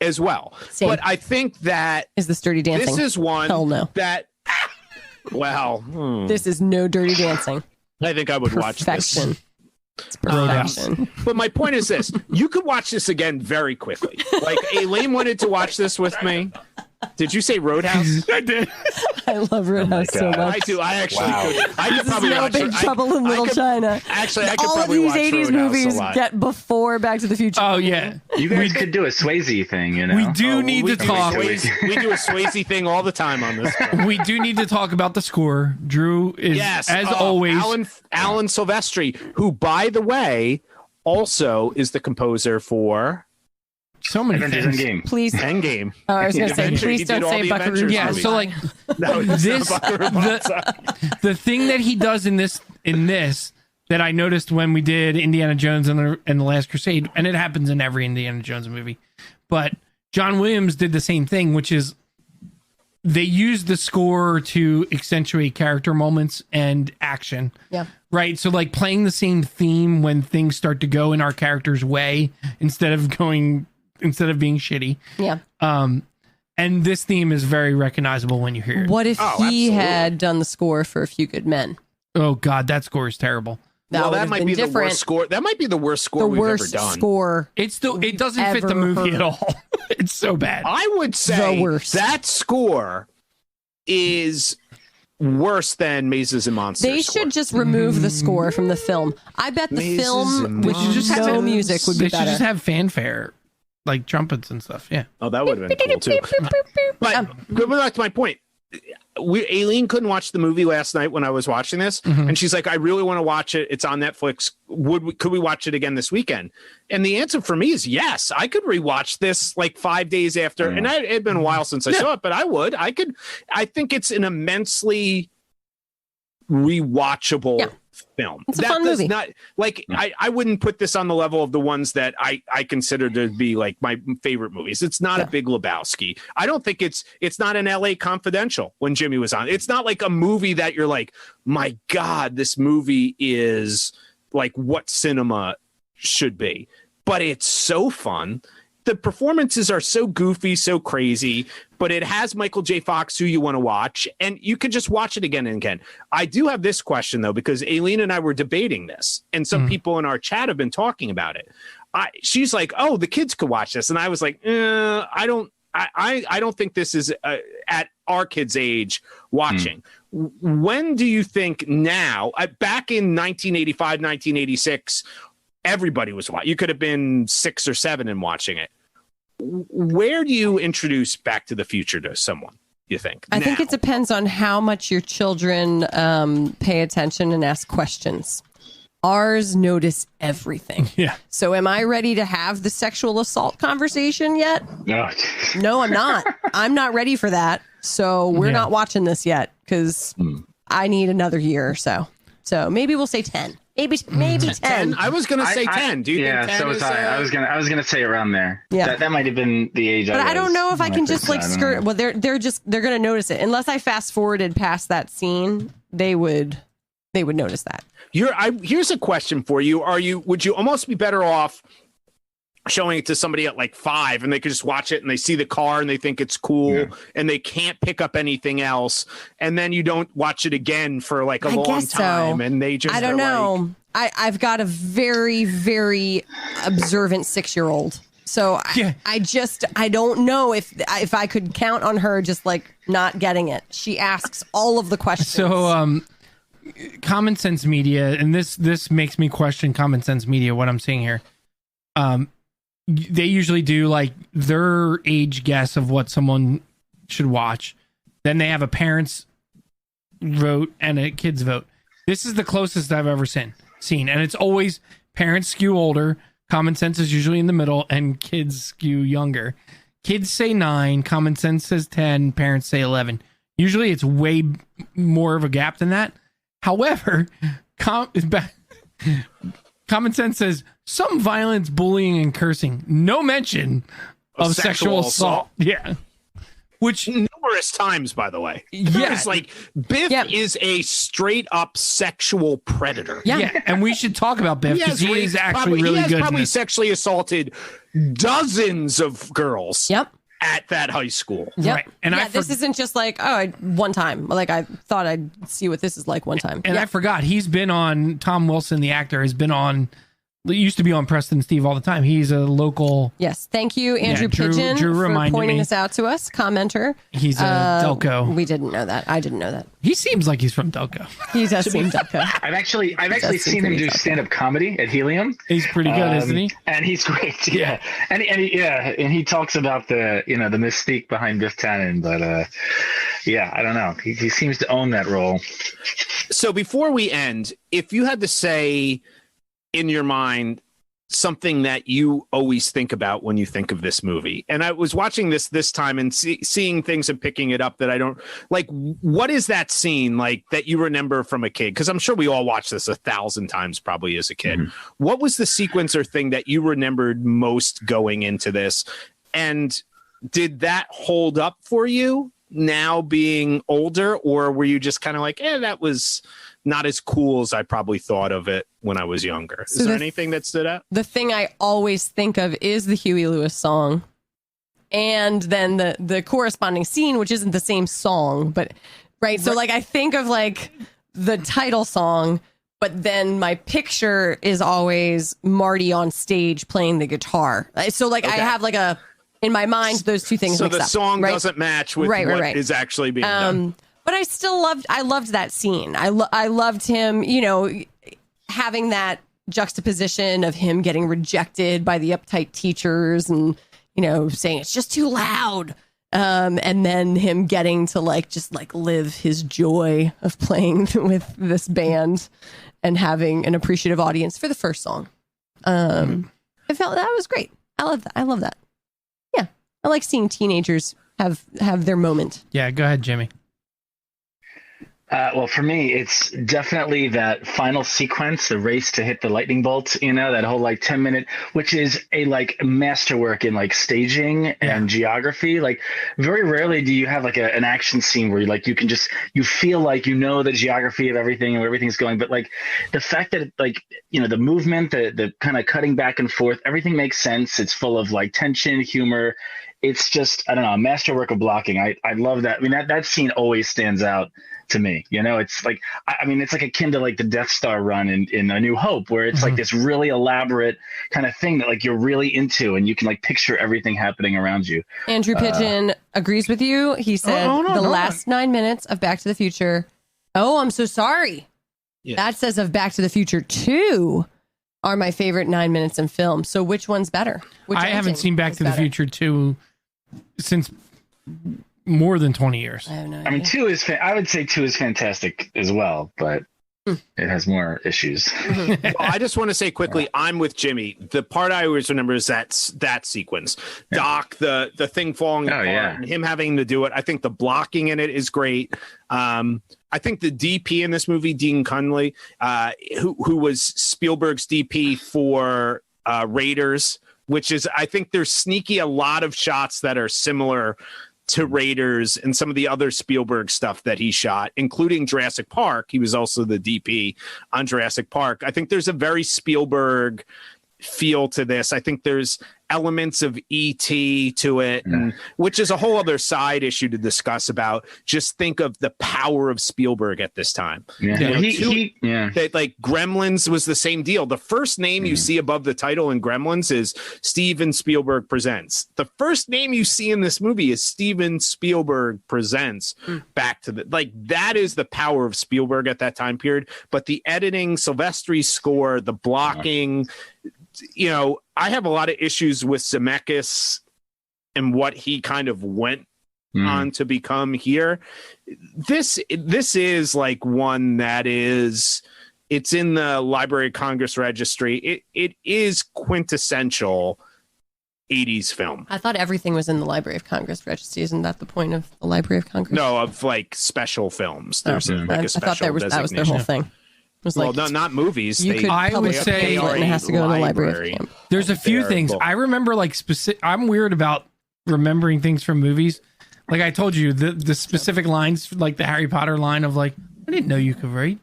as well. Same. But I think that is this Dirty Dancing? This is one Hell no. that this is no Dirty Dancing. I think I would watch this. It's perfection. But my point is this: you could watch this again very quickly. Like Aileen wanted to watch this with me. Did you say Roadhouse? I did. I love Roadhouse so much. I do. I actually could. I could probably watch Big Trouble in Little China. Actually, I could all of probably these watch 80s Roadhouse movies a lot. get before Back to the Future. Oh yeah, you guys could do a Swayze thing. You know, we do need to talk. We do a Swayze thing all the time on this. We do need to talk about the score. Drew is, as always, Alan Silvestri, who, by the way, also is the composer for so many Avengers things. Endgame. Please. Endgame. Oh, I was going to say, He please did don't all say the Buckaroo. Avengers Yeah, movies. so like the thing that he does in this that I noticed when we did Indiana Jones and the Last Crusade, and it happens in every Indiana Jones movie, but John Williams did the same thing, which is they use the score to accentuate character moments and action. Yeah. Right. So like playing the same theme when things start to go in our character's way instead of being shitty. Yeah. And this theme is very recognizable when you hear it. What if he absolutely. had done the score for A Few Good Men? Oh God, that score is terrible. That might be the worst score. That might be the worst score we've ever done. Score. It doesn't fit the movie at all. It's so bad. I would say The worst. that score is worse than Mazes and Monsters. They should just remove the score from the film. I bet the Mazes film and with Monsters. no music would be They should better. just have fanfare, like trumpets and stuff. Yeah. Oh, that would have been cool too. But going back to my point, Aileen couldn't watch the movie last night when I was watching this, and she's like, "I really want to watch it. It's on Netflix. Could we watch it again this weekend?" And the answer for me is yes. I could rewatch this like 5 days after, and it had been a while since I saw it, but I would. I could. I think it's an immensely rewatchable film. It's a fun movie. Not like I wouldn't put this on the level of the ones that I consider to be like my favorite movies. It's not a Big Lebowski. I don't think it's not an LA Confidential when Jimmy was on. It's not like a movie that you're like, my God, this movie is like what cinema should be. But it's so fun. The performances are so goofy, so crazy, but it has Michael J. Fox, who you want to watch, and you can just watch it again and again. I do have this question, though, because Aileen and I were debating this, and some people in our chat have been talking about it. She's like, oh, the kids could watch this. And I was like, I don't I don't think this is at our kids' age watching. When do you think now, back in 1985, 1986, everybody was watching. You could have been 6 or 7 and watching it. Where do you introduce Back to the Future to someone, you think? I think it depends on how much your children pay attention and ask questions. Ours notice everything. Yeah. So am I ready to have the sexual assault conversation yet? No. No, I'm not. I'm not ready for that. So we're not watching this yet because I need another year or so. So maybe we'll say 10. Maybe 10. I was going to say 10. Do you think 10 so was is, I was gonna say around there. Yeah. That might have been the age. But I don't know if I can just like I don't skirt. know. Well, they're going to notice it unless I fast forwarded past that scene. They would notice that. Here's a question for you. Would you almost be better off showing it to somebody at like 5 and they could just watch it and they see the car and they think it's cool and they can't pick up anything else, and then you don't watch it again for like a long time and they just, I don't know. I've got a very, very observant 6-year-old. So I don't know if I could count on her just like not getting it. She asks all of the questions. So Common Sense Media, and this makes me question Common Sense Media, what I'm seeing here. They usually do like their age guess of what someone should watch. Then they have a parent's vote and a kid's vote. This is the closest I've ever seen. And it's always parents skew older, Common Sense is usually in the middle, and kids skew younger. Kids say 9, Common Sense says 10, parents say 11. Usually it's way more of a gap than that. However, Common Sense says some violence, bullying, and cursing. No mention of sexual assault. Yeah. Which numerous times, by the way. Yeah. It's like Biff is a straight up sexual predator. Yeah. And we should talk about Biff because he is actually really good. He has probably sexually assaulted dozens of girls. Yep. At that high school. Yep. Right. And this isn't just like, one time. Like I thought I'd see what this is like one time. And I forgot he's been on, Tom Wilson, the actor, has been on, used to be on Preston and Steve all the time. He's a local. Yes. Thank you, Andrew Pigeon, for pointing this out to us. Commenter. He's a Delco. We didn't know that. I didn't know that. He seems like he's from Delco. He does seem Delco. I've actually seen him do stand-up comedy at Helium. He's pretty good, isn't he? And he's great. Yeah. And he talks about the the mystique behind Biff Tannen, but I don't know. He seems to own that role. So before we end, if you had to say in your mind something that you always think about when you think of this movie, and I was watching this time and seeing things and picking it up that I don't like, what is that scene like that you remember from a kid? Because I'm sure we all watched this 1,000 times probably as a kid. What was the sequence or thing that you remembered most going into this, and did that hold up for you now being older, or were you just kind of like, that was not as cool as I probably thought of it when I was younger? Is there anything that stood out? The thing I always think of is the Huey Lewis song. And then the corresponding scene, which isn't the same song, but right. So like I think of like the title song, but then my picture is always Marty on stage playing the guitar. So like I have like in my mind, those two things. So mixed the up, song doesn't match with what is actually being done. But I still loved that scene. I loved him, having that juxtaposition of him getting rejected by the uptight teachers and, saying it's just too loud. And then him getting to just live his joy of playing with this band and having an appreciative audience for the first song. I felt that was great. I love that. Yeah. I like seeing teenagers have their moment. Yeah. Go ahead, Jimmy. Well, for me, it's definitely that final sequence, the race to hit the lightning bolt, that whole 10-minute, which is a masterwork in staging and geography. Very rarely do you have an action scene where you feel like the geography of everything and where everything's going. But the fact that the movement, the kind of cutting back and forth, everything makes sense. It's full of tension, humor. It's just, I don't know, a masterwork of blocking. I love that. I mean, that scene always stands out to me. You know, it's like, I mean, it's like akin to like the Death Star run in A New Hope, where it's like this really elaborate kind of thing that like you're really into, and you can like picture everything happening around you. Andrew Pigeon agrees with you. He said the last 9 minutes of Back to the Future. Oh, I'm so sorry. Yeah. That says of Back to the Future 2 are my favorite 9 minutes in film. So which one's better? I haven't seen Back to the Future 2 since more than 20 years. I have no idea. I mean, I would say 2 is fantastic as well, but it has more issues. Well, I just want to say quickly, I'm with Jimmy. The part I always remember is that sequence. Doc, the thing falling apart, and him having to do it. I think the blocking in it is great. I think the DP in this movie, Dean Cundley, who was Spielberg's DP for Raiders, which is, I think there's sneaky a lot of shots that are similar to Raiders and some of the other Spielberg stuff that he shot, including Jurassic Park. He was also the DP on Jurassic Park. I think there's a very Spielberg feel to this. I think there's elements of E.T. to it, and, which is a whole other side issue to discuss about. Just think of the power of Spielberg at this time. That like Gremlins was the same deal. The first name you see above the title in Gremlins is Steven Spielberg Presents. The first name you see in this movie is Steven Spielberg Presents. Back to the, like, that is the power of Spielberg at that time period. But the editing, Silvestri's score, the blocking, you know, I have a lot of issues with Zemeckis and what he kind of went on to become here. This is like one that is, it's in the Library of Congress registry. It is quintessential 80s film. I thought everything was in the Library of Congress registry. Isn't that the point of the Library of Congress? No, of like special films. There's like a special I thought that was their whole thing. Well, no, not movies. I would say it has to go in the Library of Camp. There's a few things I remember, like specific. I'm weird about remembering things from movies. Like I told you, the specific lines, like the Harry Potter line of like, I didn't know you could write.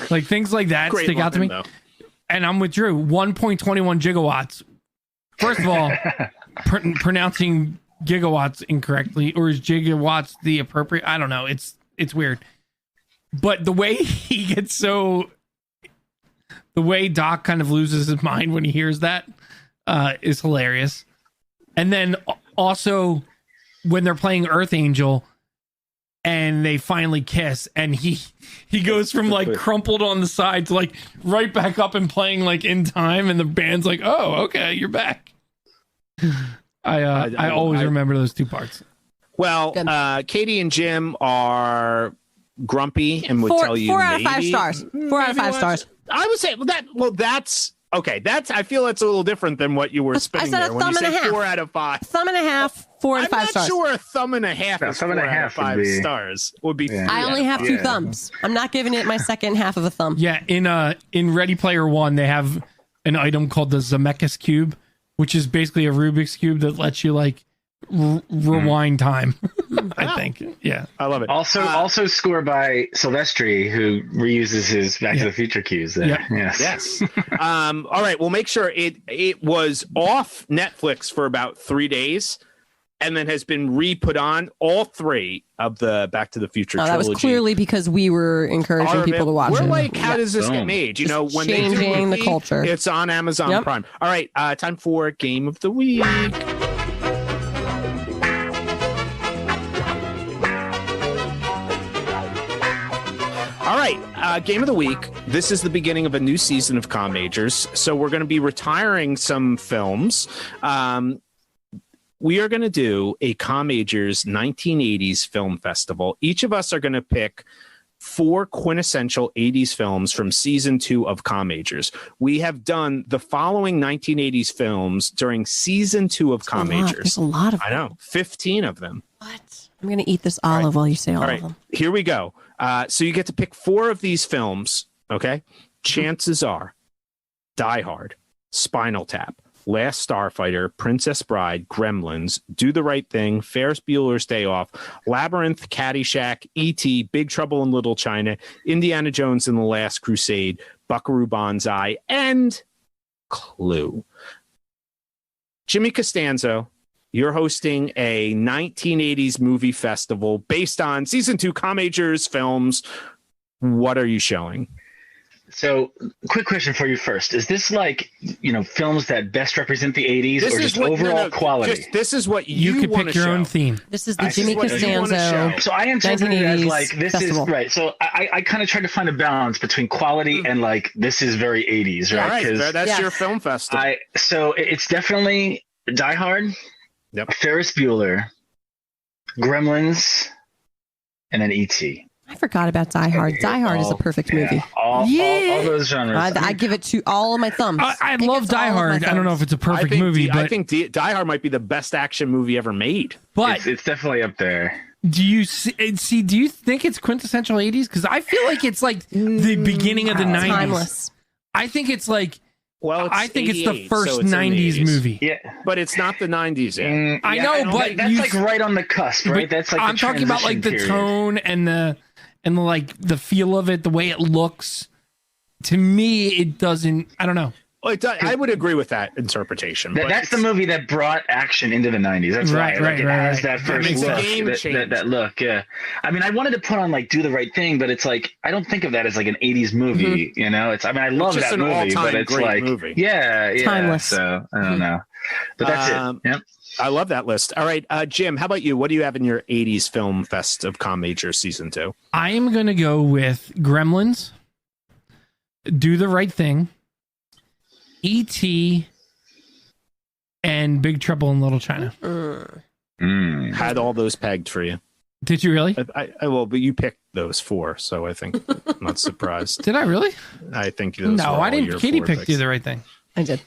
Like things like that stick out to me. Though. And I'm with Drew. 1.21 gigawatts. First of all, pronouncing gigawatts incorrectly, or is gigawatts the appropriate? I don't know. It's weird. But the way the way Doc kind of loses his mind when he hears that is hilarious. And then also when they're playing Earth Angel and they finally kiss, and he goes from like crumpled on the side to like right back up and playing like in time, and the band's like, oh, okay, you're back. I always remember those two parts. Well, Katie and Jim are grumpy and would tell you 4 out of 5 stars. 4 out of 5 stars. I would say that's okay. I feel that's a little different than what you were spinning there. When you say 4 out of 5. Thumb and a half, 4 out of 5 stars. I'm not sure a thumb and a half is 4 out of 5 stars would be. Yeah. I only have 2 thumbs. I'm not giving it my second half of a thumb. Yeah, in Ready Player One, they have an item called the Zemeckis Cube, which is basically a Rubik's Cube that lets you like rewind time. I think. Yeah, I love it. Also scored by Silvestri, who reuses his Back to the Future cues there. Yes. All right, we'll make sure it was off Netflix for about 3 days, and then has been re-put on all 3 of the Back to the Future trilogy. That was clearly because we were encouraging people to watch it. We're like, how does this get made? You know, when they do changing the culture. It's on Amazon Prime. All right, time for Game of the Week. All right, Game of the Week. This is the beginning of a new season of Comm Majors, so we're going to be retiring some films. We are going to do a Comm Majors 1980s film festival. Each of us are going to pick 4 quintessential 80s films from season 2 of Comm Majors. We have done the following 1980s films during season 2 of Comm Majors. There's a lot of them. I know, 15 of them. What? I'm going to eat this olive while you say all of them. Here we go. So you get to pick 4 of these films, okay? Chances are Die Hard, Spinal Tap, Last Starfighter, Princess Bride, Gremlins, Do the Right Thing, Ferris Bueller's Day Off, Labyrinth, Caddyshack, E.T., Big Trouble in Little China, Indiana Jones and the Last Crusade, Buckaroo Banzai, and Clue. Jimmy Costanzo, You're hosting a 1980s movie festival based on season 2 Comm films. What are you showing? So, quick question for you first. Is this like, films that best represent the 80s or just overall quality? This is what you could pick your own theme. This is the Jimmy Costanzo. So I interpret it as like, this festival. is, right. So I kind of tried to find a balance between quality and like, this is very 80s, right? Right, that's your film festival. So it's definitely Die Hard, Ferris Bueller, Gremlins, and then E.T. I forgot about Die Hard. Die Hard is a perfect movie. All those genres. I give it to all of my thumbs. I love Die Hard. I don't know if it's a perfect movie, but I think Die Hard might be the best action movie ever made. But it's definitely up there. Do you see? Do you think it's quintessential 80s? Because I feel like it's like the beginning of the 90s. Timeless. I think it's like. Well, I think it's the first 90s movie. Yeah, but it's not the 90s yet. I know, but that's like right on the cusp, right? That's like I'm talking about like the tone and the like the feel of it, the way it looks. To me, it doesn't. I don't know. Well, I would agree with that interpretation. That's the movie that brought action into the 90s. That's right. It has that first look. That look, yeah. I mean, I wanted to put on like Do the Right Thing, but it's like I don't think of that as like an 80s movie. Mm-hmm. It's. I mean, I love that movie, but it's like movie. Yeah, timeless. So I don't know, but that's it. Yep. I love that list. All right, Jim, how about you? What do you have in your 80s film fest of Comm Major season 2? I am going to go with Gremlins, Do the Right Thing, E.T., and Big Trouble in Little China. Had all those pegged for you. Did you really? Well, but you picked those 4, so I think I'm not surprised. Did I really? I think those no, I didn't. Katie picked Do the Right Thing. I did.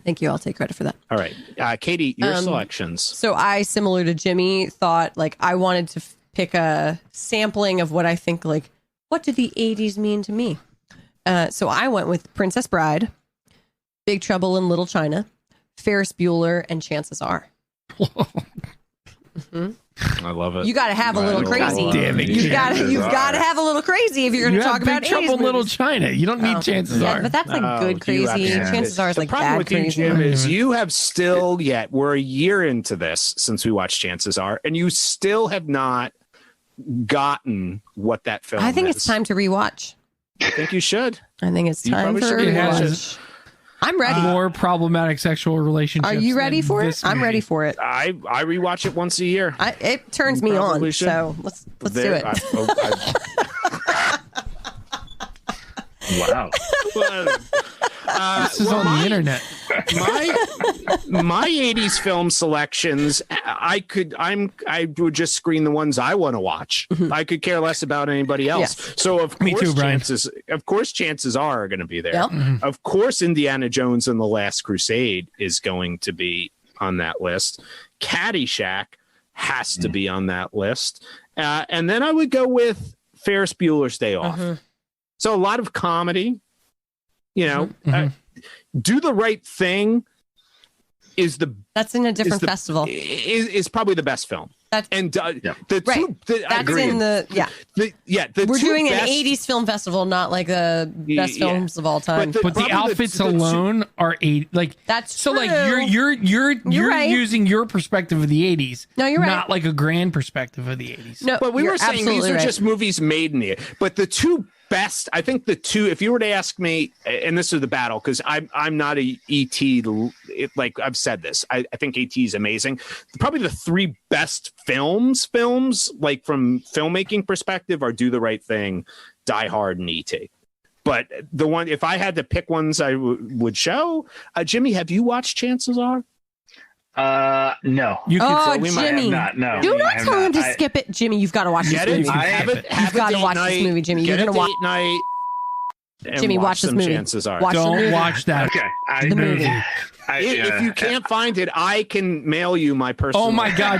Thank you. I'll take credit for that. All right. Katie, your selections. So I, similar to Jimmy, thought like I wanted to pick a sampling of what I think like, what did the 80s mean to me? So I went with Princess Bride, Big Trouble in Little China, Ferris Bueller, and Chances Are. I love it. You got to have a little crazy. Damn it, you've got to have a little crazy if you're going to talk about Big Trouble in Little China. You don't need Chances Are. But that's like good crazy. Chances Are is like bad with crazy. You, Jim, is you have still we're a year into this since we watched Chances Are, and you still have not gotten what that film I think is. it's time to rewatch. I think you should. I think it's time for a rewatch. I'm ready. More problematic sexual relationships. Are you ready for it? I'm ready for it. I rewatch it once a year. It turns me on. Should. So let's do it. Wow. This is on the internet. My 80s film selections, I would just screen the ones I want to watch. I could care less about anybody else. Yes. So of Me course, too, Brian. chances are going to be there. Yep. Of course, Indiana Jones and the Last Crusade is going to be on that list. Caddyshack has to be on that list. And then I would go with Ferris Bueller's Day Off. So a lot of comedy, Do the Right Thing that's in a different festival is probably the best film. We're doing an 80s film festival, not like the best films of all time. But the outfits alone are 80. Like that's so. True. Like you're right. Using your perspective of the 80s. No, you're right. Not like a grand perspective of the 80s. No, but we were saying these are just movies made in the. But the two best, I think the two. If you were to ask me, and this is the battle, because I'm not a ET. Like I've said this, I think ET is amazing. Probably the 3 best films like from filmmaking perspective are Do the Right Thing, Die Hard, and ET. But the one, if I had to pick ones I would show, Jimmy, have you watched Chances Are? No. Jimmy. No. Do not tell him to skip it, Jimmy. You've got to watch this movie. You've got to watch this movie, Jimmy. You're going to watch night. Jimmy, watch this movie. Chances Are. Don't watch that. Okay. The movie. If you can't find it, I can mail you my personal. Oh my God,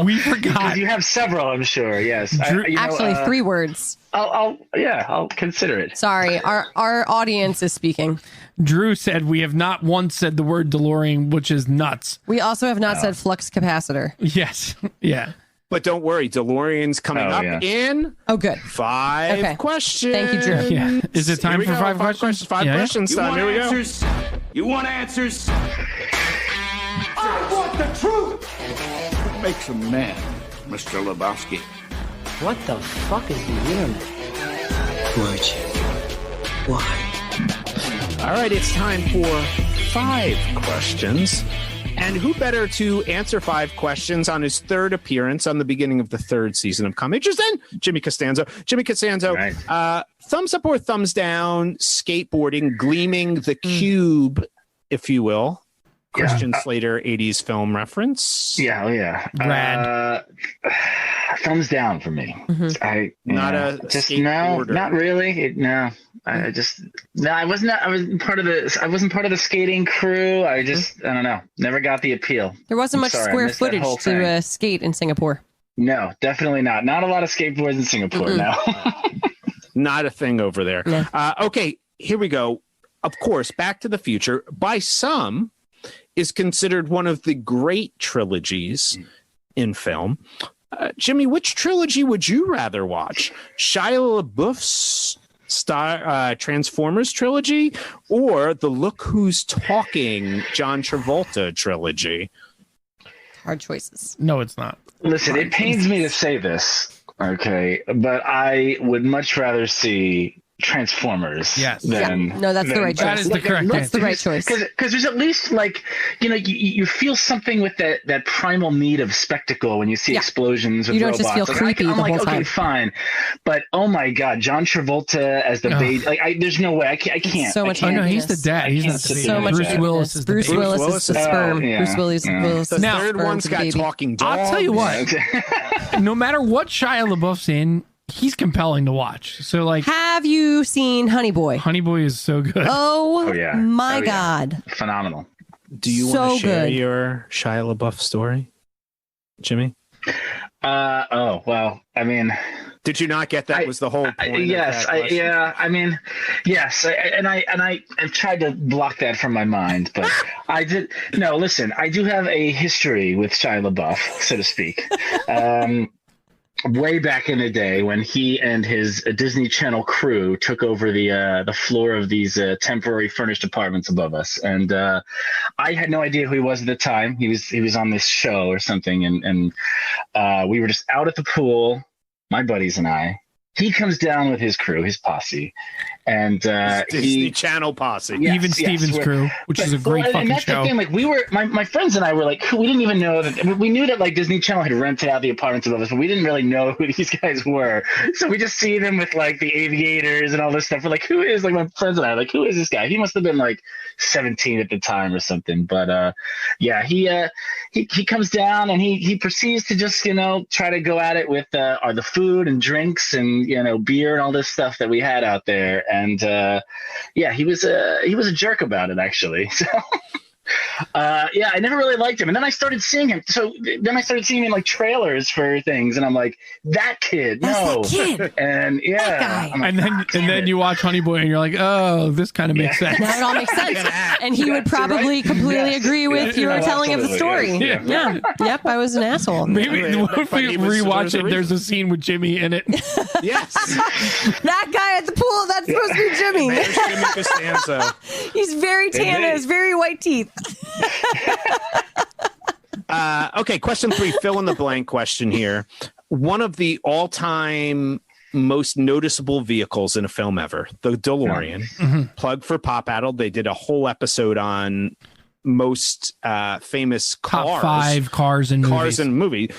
we forgot. You have several, I'm sure. Yes, actually, 3 words. I'll consider it. Sorry, our audience is speaking. Drew said we have not once said the word DeLorean, which is nuts. We also have not said flux capacitor. Yes, yeah. But don't worry, DeLorean's coming up in good 5 questions. Thank you, Drew. Yeah. Is it time for 5 questions? 5 questions time. Here we go. You want answers? I want want the truth. What makes a man, Mr. Lebowski? What the fuck is the internet? Words. Why? All right, it's time for 5 questions. And who better to answer 5 questions on his 3rd appearance on the beginning of the 3rd season of Comm than Jimmy Costanzo. Jimmy Costanzo, right. Thumbs up or thumbs down, skateboarding, gleaming the cube, if you will. Christian Slater 80s film reference. Yeah. Rad. Thumbs down for me. Not really. I wasn't part of the skating crew. I don't know. Never got the appeal. There wasn't much square footage to skate in Singapore. No, definitely not. Not a lot of skateboards in Singapore. No. Not a thing over there. No. Okay, here we go. Of course, Back to the Future, by some, is considered one of the great trilogies in film. Jimmy, which trilogy would you rather watch? Shia LaBeouf's Transformers trilogy or the Look Who's Talking John Travolta trilogy? Hard choices. No, it's not. Listen, it pains me to say this, okay, but I would much rather see Transformers. Yes. No, that's the right choice. That is the correct That's the right choice. Because there's at least you feel something with that primal need of spectacle when you see explosions of you don't robots. just feel creepy the whole time. Okay, fine, but oh my god, John Travolta as the baby. There's no way I can't. So much. Oh no, he's the dad. He's not the baby. So much. Bruce Willis is the Bruce baby. Willis is the sperm. Bruce Willis is the the third one's got talking dogs. I'll tell you what. No matter what Shia LaBeouf's in, he's compelling to watch. So, have you seen Honey Boy? Honey Boy is so good. Oh my god, phenomenal. Do you want to share your Shia LaBeouf story, Jimmy? Well, I mean, did you not get that? Was the whole point? Yes, I've tried to block that from my mind, but I did. No, listen, I do have a history with Shia LaBeouf, so to speak. Way back in the day when he and his Disney Channel crew took over the floor of these temporary furnished apartments above us, and I had no idea who he was at the time. He was on this show or something, and we were just out at the pool, my buddies and I. He comes down with his crew, his posse, and Disney Channel posse, even Steven's crew, which is a great fucking and that's show. The thing, we were my friends and I were we didn't even know that. We knew that Disney Channel had rented out the apartments above us, but we didn't really know who these guys were. So we just see them with the aviators and all this stuff. We're who is my friends and I are who is this guy? He must have been 17 at the time or something. But he comes down and he proceeds to just try to go at it with the food and drinks and beer and all this stuff that we had out there. And he was a jerk about it, actually. So I never really liked him. And then I started seeing him. So then I started seeing him in trailers for things, and I'm like, that kid, no. That kid. And that guy. And then you watch Honey Boy and you're like, oh, this kind of makes sense. Now it all makes sense. And he would probably completely agree with your telling of the story. Yeah. Yep, I was an asshole. Maybe if we rewatch it, there's a scene with Jimmy in it. Yes. That guy at the pool, that's supposed to be Jimmy. There's Jimmy Costanzo. He's very tan and has very white teeth. Okay, question 3, fill in the blank question here. One of the all-time most noticeable vehicles in a film ever, the DeLorean. Mm-hmm. Plug for Pop Addle. They did a whole episode on most famous cars. Top 5 cars in movies.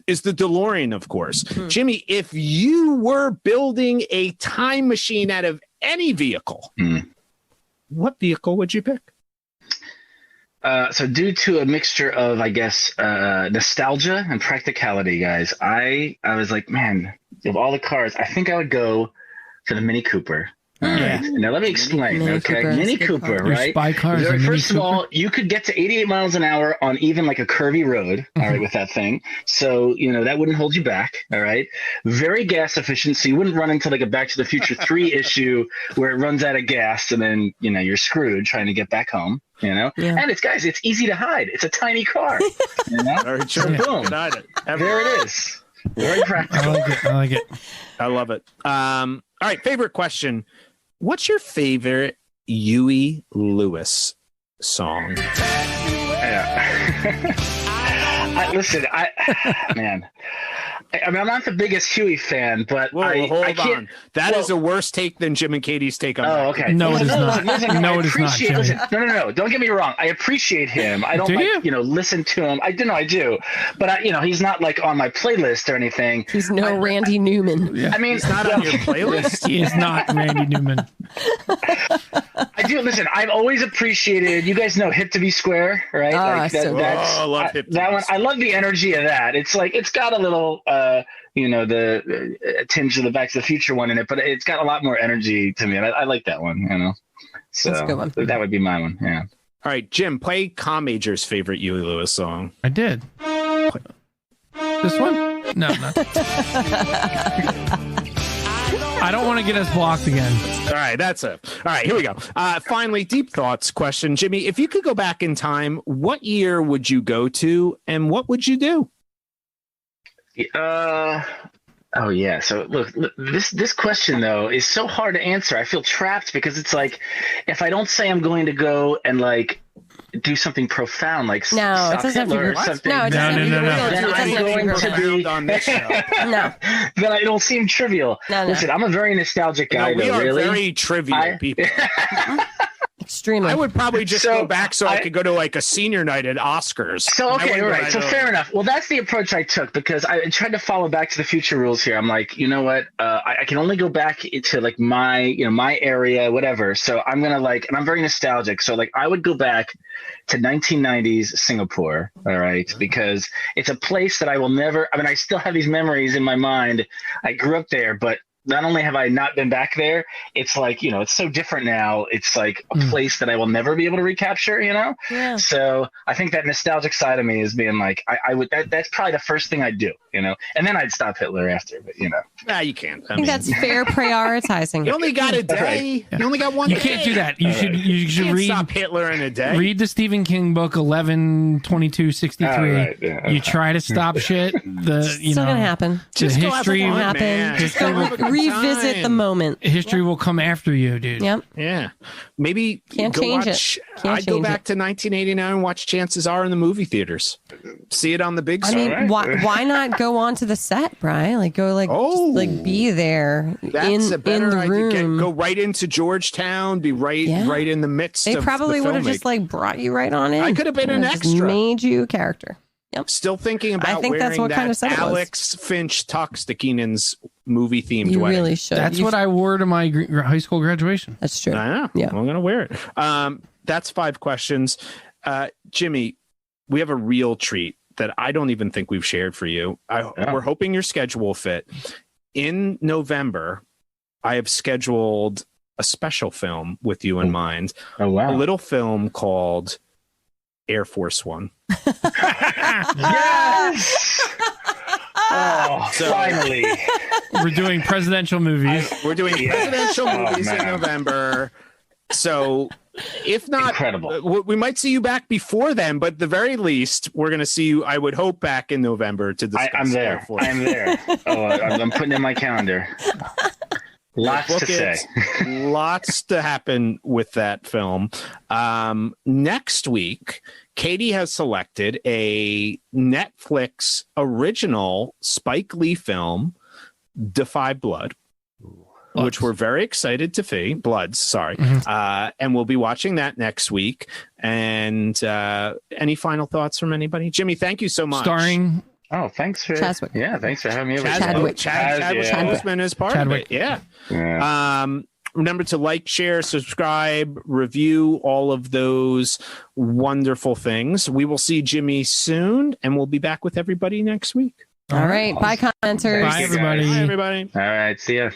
Is the DeLorean, of course. Mm-hmm. Jimmy, if you were building a time machine out of any vehicle, what vehicle would you pick? So due to a mixture of, I guess, nostalgia and practicality, guys, I was like, man, of all the cars, I think I would go for the Mini Cooper. Yeah. Now let me explain. Mini Cooper, right? Spy cars. First of all, you could get to 88 miles an hour on even a curvy road, all right, with that thing. So that wouldn't hold you back, all right. Very gas efficient, so you wouldn't run into a Back to the Future 3 issue where it runs out of gas and then you're screwed trying to get back home. And it's easy to hide. It's a tiny car. Very true. So boom, there it is. Very practical. I like it. I love it. All right, favorite question. What's your favorite Huey Lewis song? Yeah. Listen, man. I mean, I'm not the biggest Huey fan, but Whoa, I hold can't. on. That is a worse take than Jim and Katie's take on that. Oh, okay. No, it is not. Listen, No, I it is not, appreciate- Jimmy. Listen, no. Don't get me wrong. I appreciate him. I don't Do you? listen to him. I do. But he's not like on my playlist or anything. He's no Randy Newman. I mean, It's not on your playlist. He is not Randy Newman. I do. Listen, I've always appreciated. You guys know "Hip to Be Square," right? So that's I love Hip to that Be one. I love the energy of that. It's like it's got a little, the tinge of the Back to the Future one in it, but it's got a lot more energy to me. And I like that one. So That's a good one. that would be my one. Yeah. All right, Jim, play Comm Major's favorite Huey Lewis song. I did. This one? No, not. I don't want to get us blocked again. All right, that's it. All right, here we go. Finally, deep thoughts question. Jimmy, if you could go back in time, what year would you go to and what would you do? Oh yeah. So look, this question though is so hard to answer. I feel trapped because it's like if I don't say I'm going to go and like do something profound, like No, it stop doesn't have to Hitler be- or something. No, it doesn't have to be real. Then It doesn't I'm have to be going real. to be on this show. No. then it'll seem trivial. No. Listen, I'm a very nostalgic guy. We though, are really. very trivial people. Extremely. I would probably just So, go back so I could go to like a senior night at Oscars. So I okay, wouldn't all go right. So to- fair enough. Well, that's the approach I took because I tried to follow Back to the Future rules here. I'm like, you know what? I can only go back to like my my area, whatever. So I'm gonna and I'm very nostalgic. So like I would go back to 1990s Singapore. All right, because it's a place that I will never. I mean, I still have these memories in my mind. I grew up there, but not only have I not been back there, it's like, it's so different now. It's like a place that I will never be able to recapture, Yeah. So I think that nostalgic side of me is being like, I would, that's probably the first thing I'd do, and then I'd stop Hitler after, but Nah, you can't. I think that's fair prioritizing. You only got a day. You only got one You day. can't do that. You should You can't read stop Hitler in a day. read the Stephen King book 11/22/63. right, yeah, You try to stop shit. Still gonna happen. The Just go have history fun, Will happen. man. Just Go go have a good revisit time. the moment. history will come after you, dude. Yep. Yeah, maybe Can't go change it. watch. Can't I'd go change back it. to 1989 and watch Chances Are in the movie theaters. See it on the big I screen. mean, why not go onto the set, Brian? Like go just be there That's a in better the idea. room. Go right into Georgetown. Be right in the midst. They of probably the would have filmmaking. just brought you right on in. I could have been an Just extra. Made you a character. Yep. Still thinking about I think that's wearing what that kind of set it was. Alex Finch tux to Keenan's movie themed You wedding. really should. That's what I wore to my high school graduation. That's true. I know. Yeah. I'm gonna wear it. That's 5 questions. Jimmy, we have a real treat that I don't even think we've shared for you. We're hoping your schedule will fit. In November, I have scheduled a special film with you in mind. Oh wow. A little film called Air Force One. Yes. Oh, finally. We're doing presidential movies. We're doing presidential movies in man. November. So if not, Incredible. We might see you back before then, but at the very least, we're going to see you, I would hope, back in November to discuss. I'm Air there. Force. I'm there. Oh, I'm putting in my calendar. Lots Book to say. it. Lots to happen with that film. Next week, Katie has selected a Netflix original Spike Lee film, Defy Blood, which we're very excited to see. Bloods, sorry. And we'll be watching that next week. And any final thoughts from anybody? Jimmy, thank you so much. Starring Oh, thanks for Chadwick. Yeah, thanks for having me over. Chadwick. Chadwick Boseman is part of it. Yeah. Remember to like, share, subscribe, review, all of those wonderful things. We will see Jimmy soon, and we'll be back with everybody next week. All right. Bye, commenters. Bye, everybody. Bye, everybody. All right, see ya.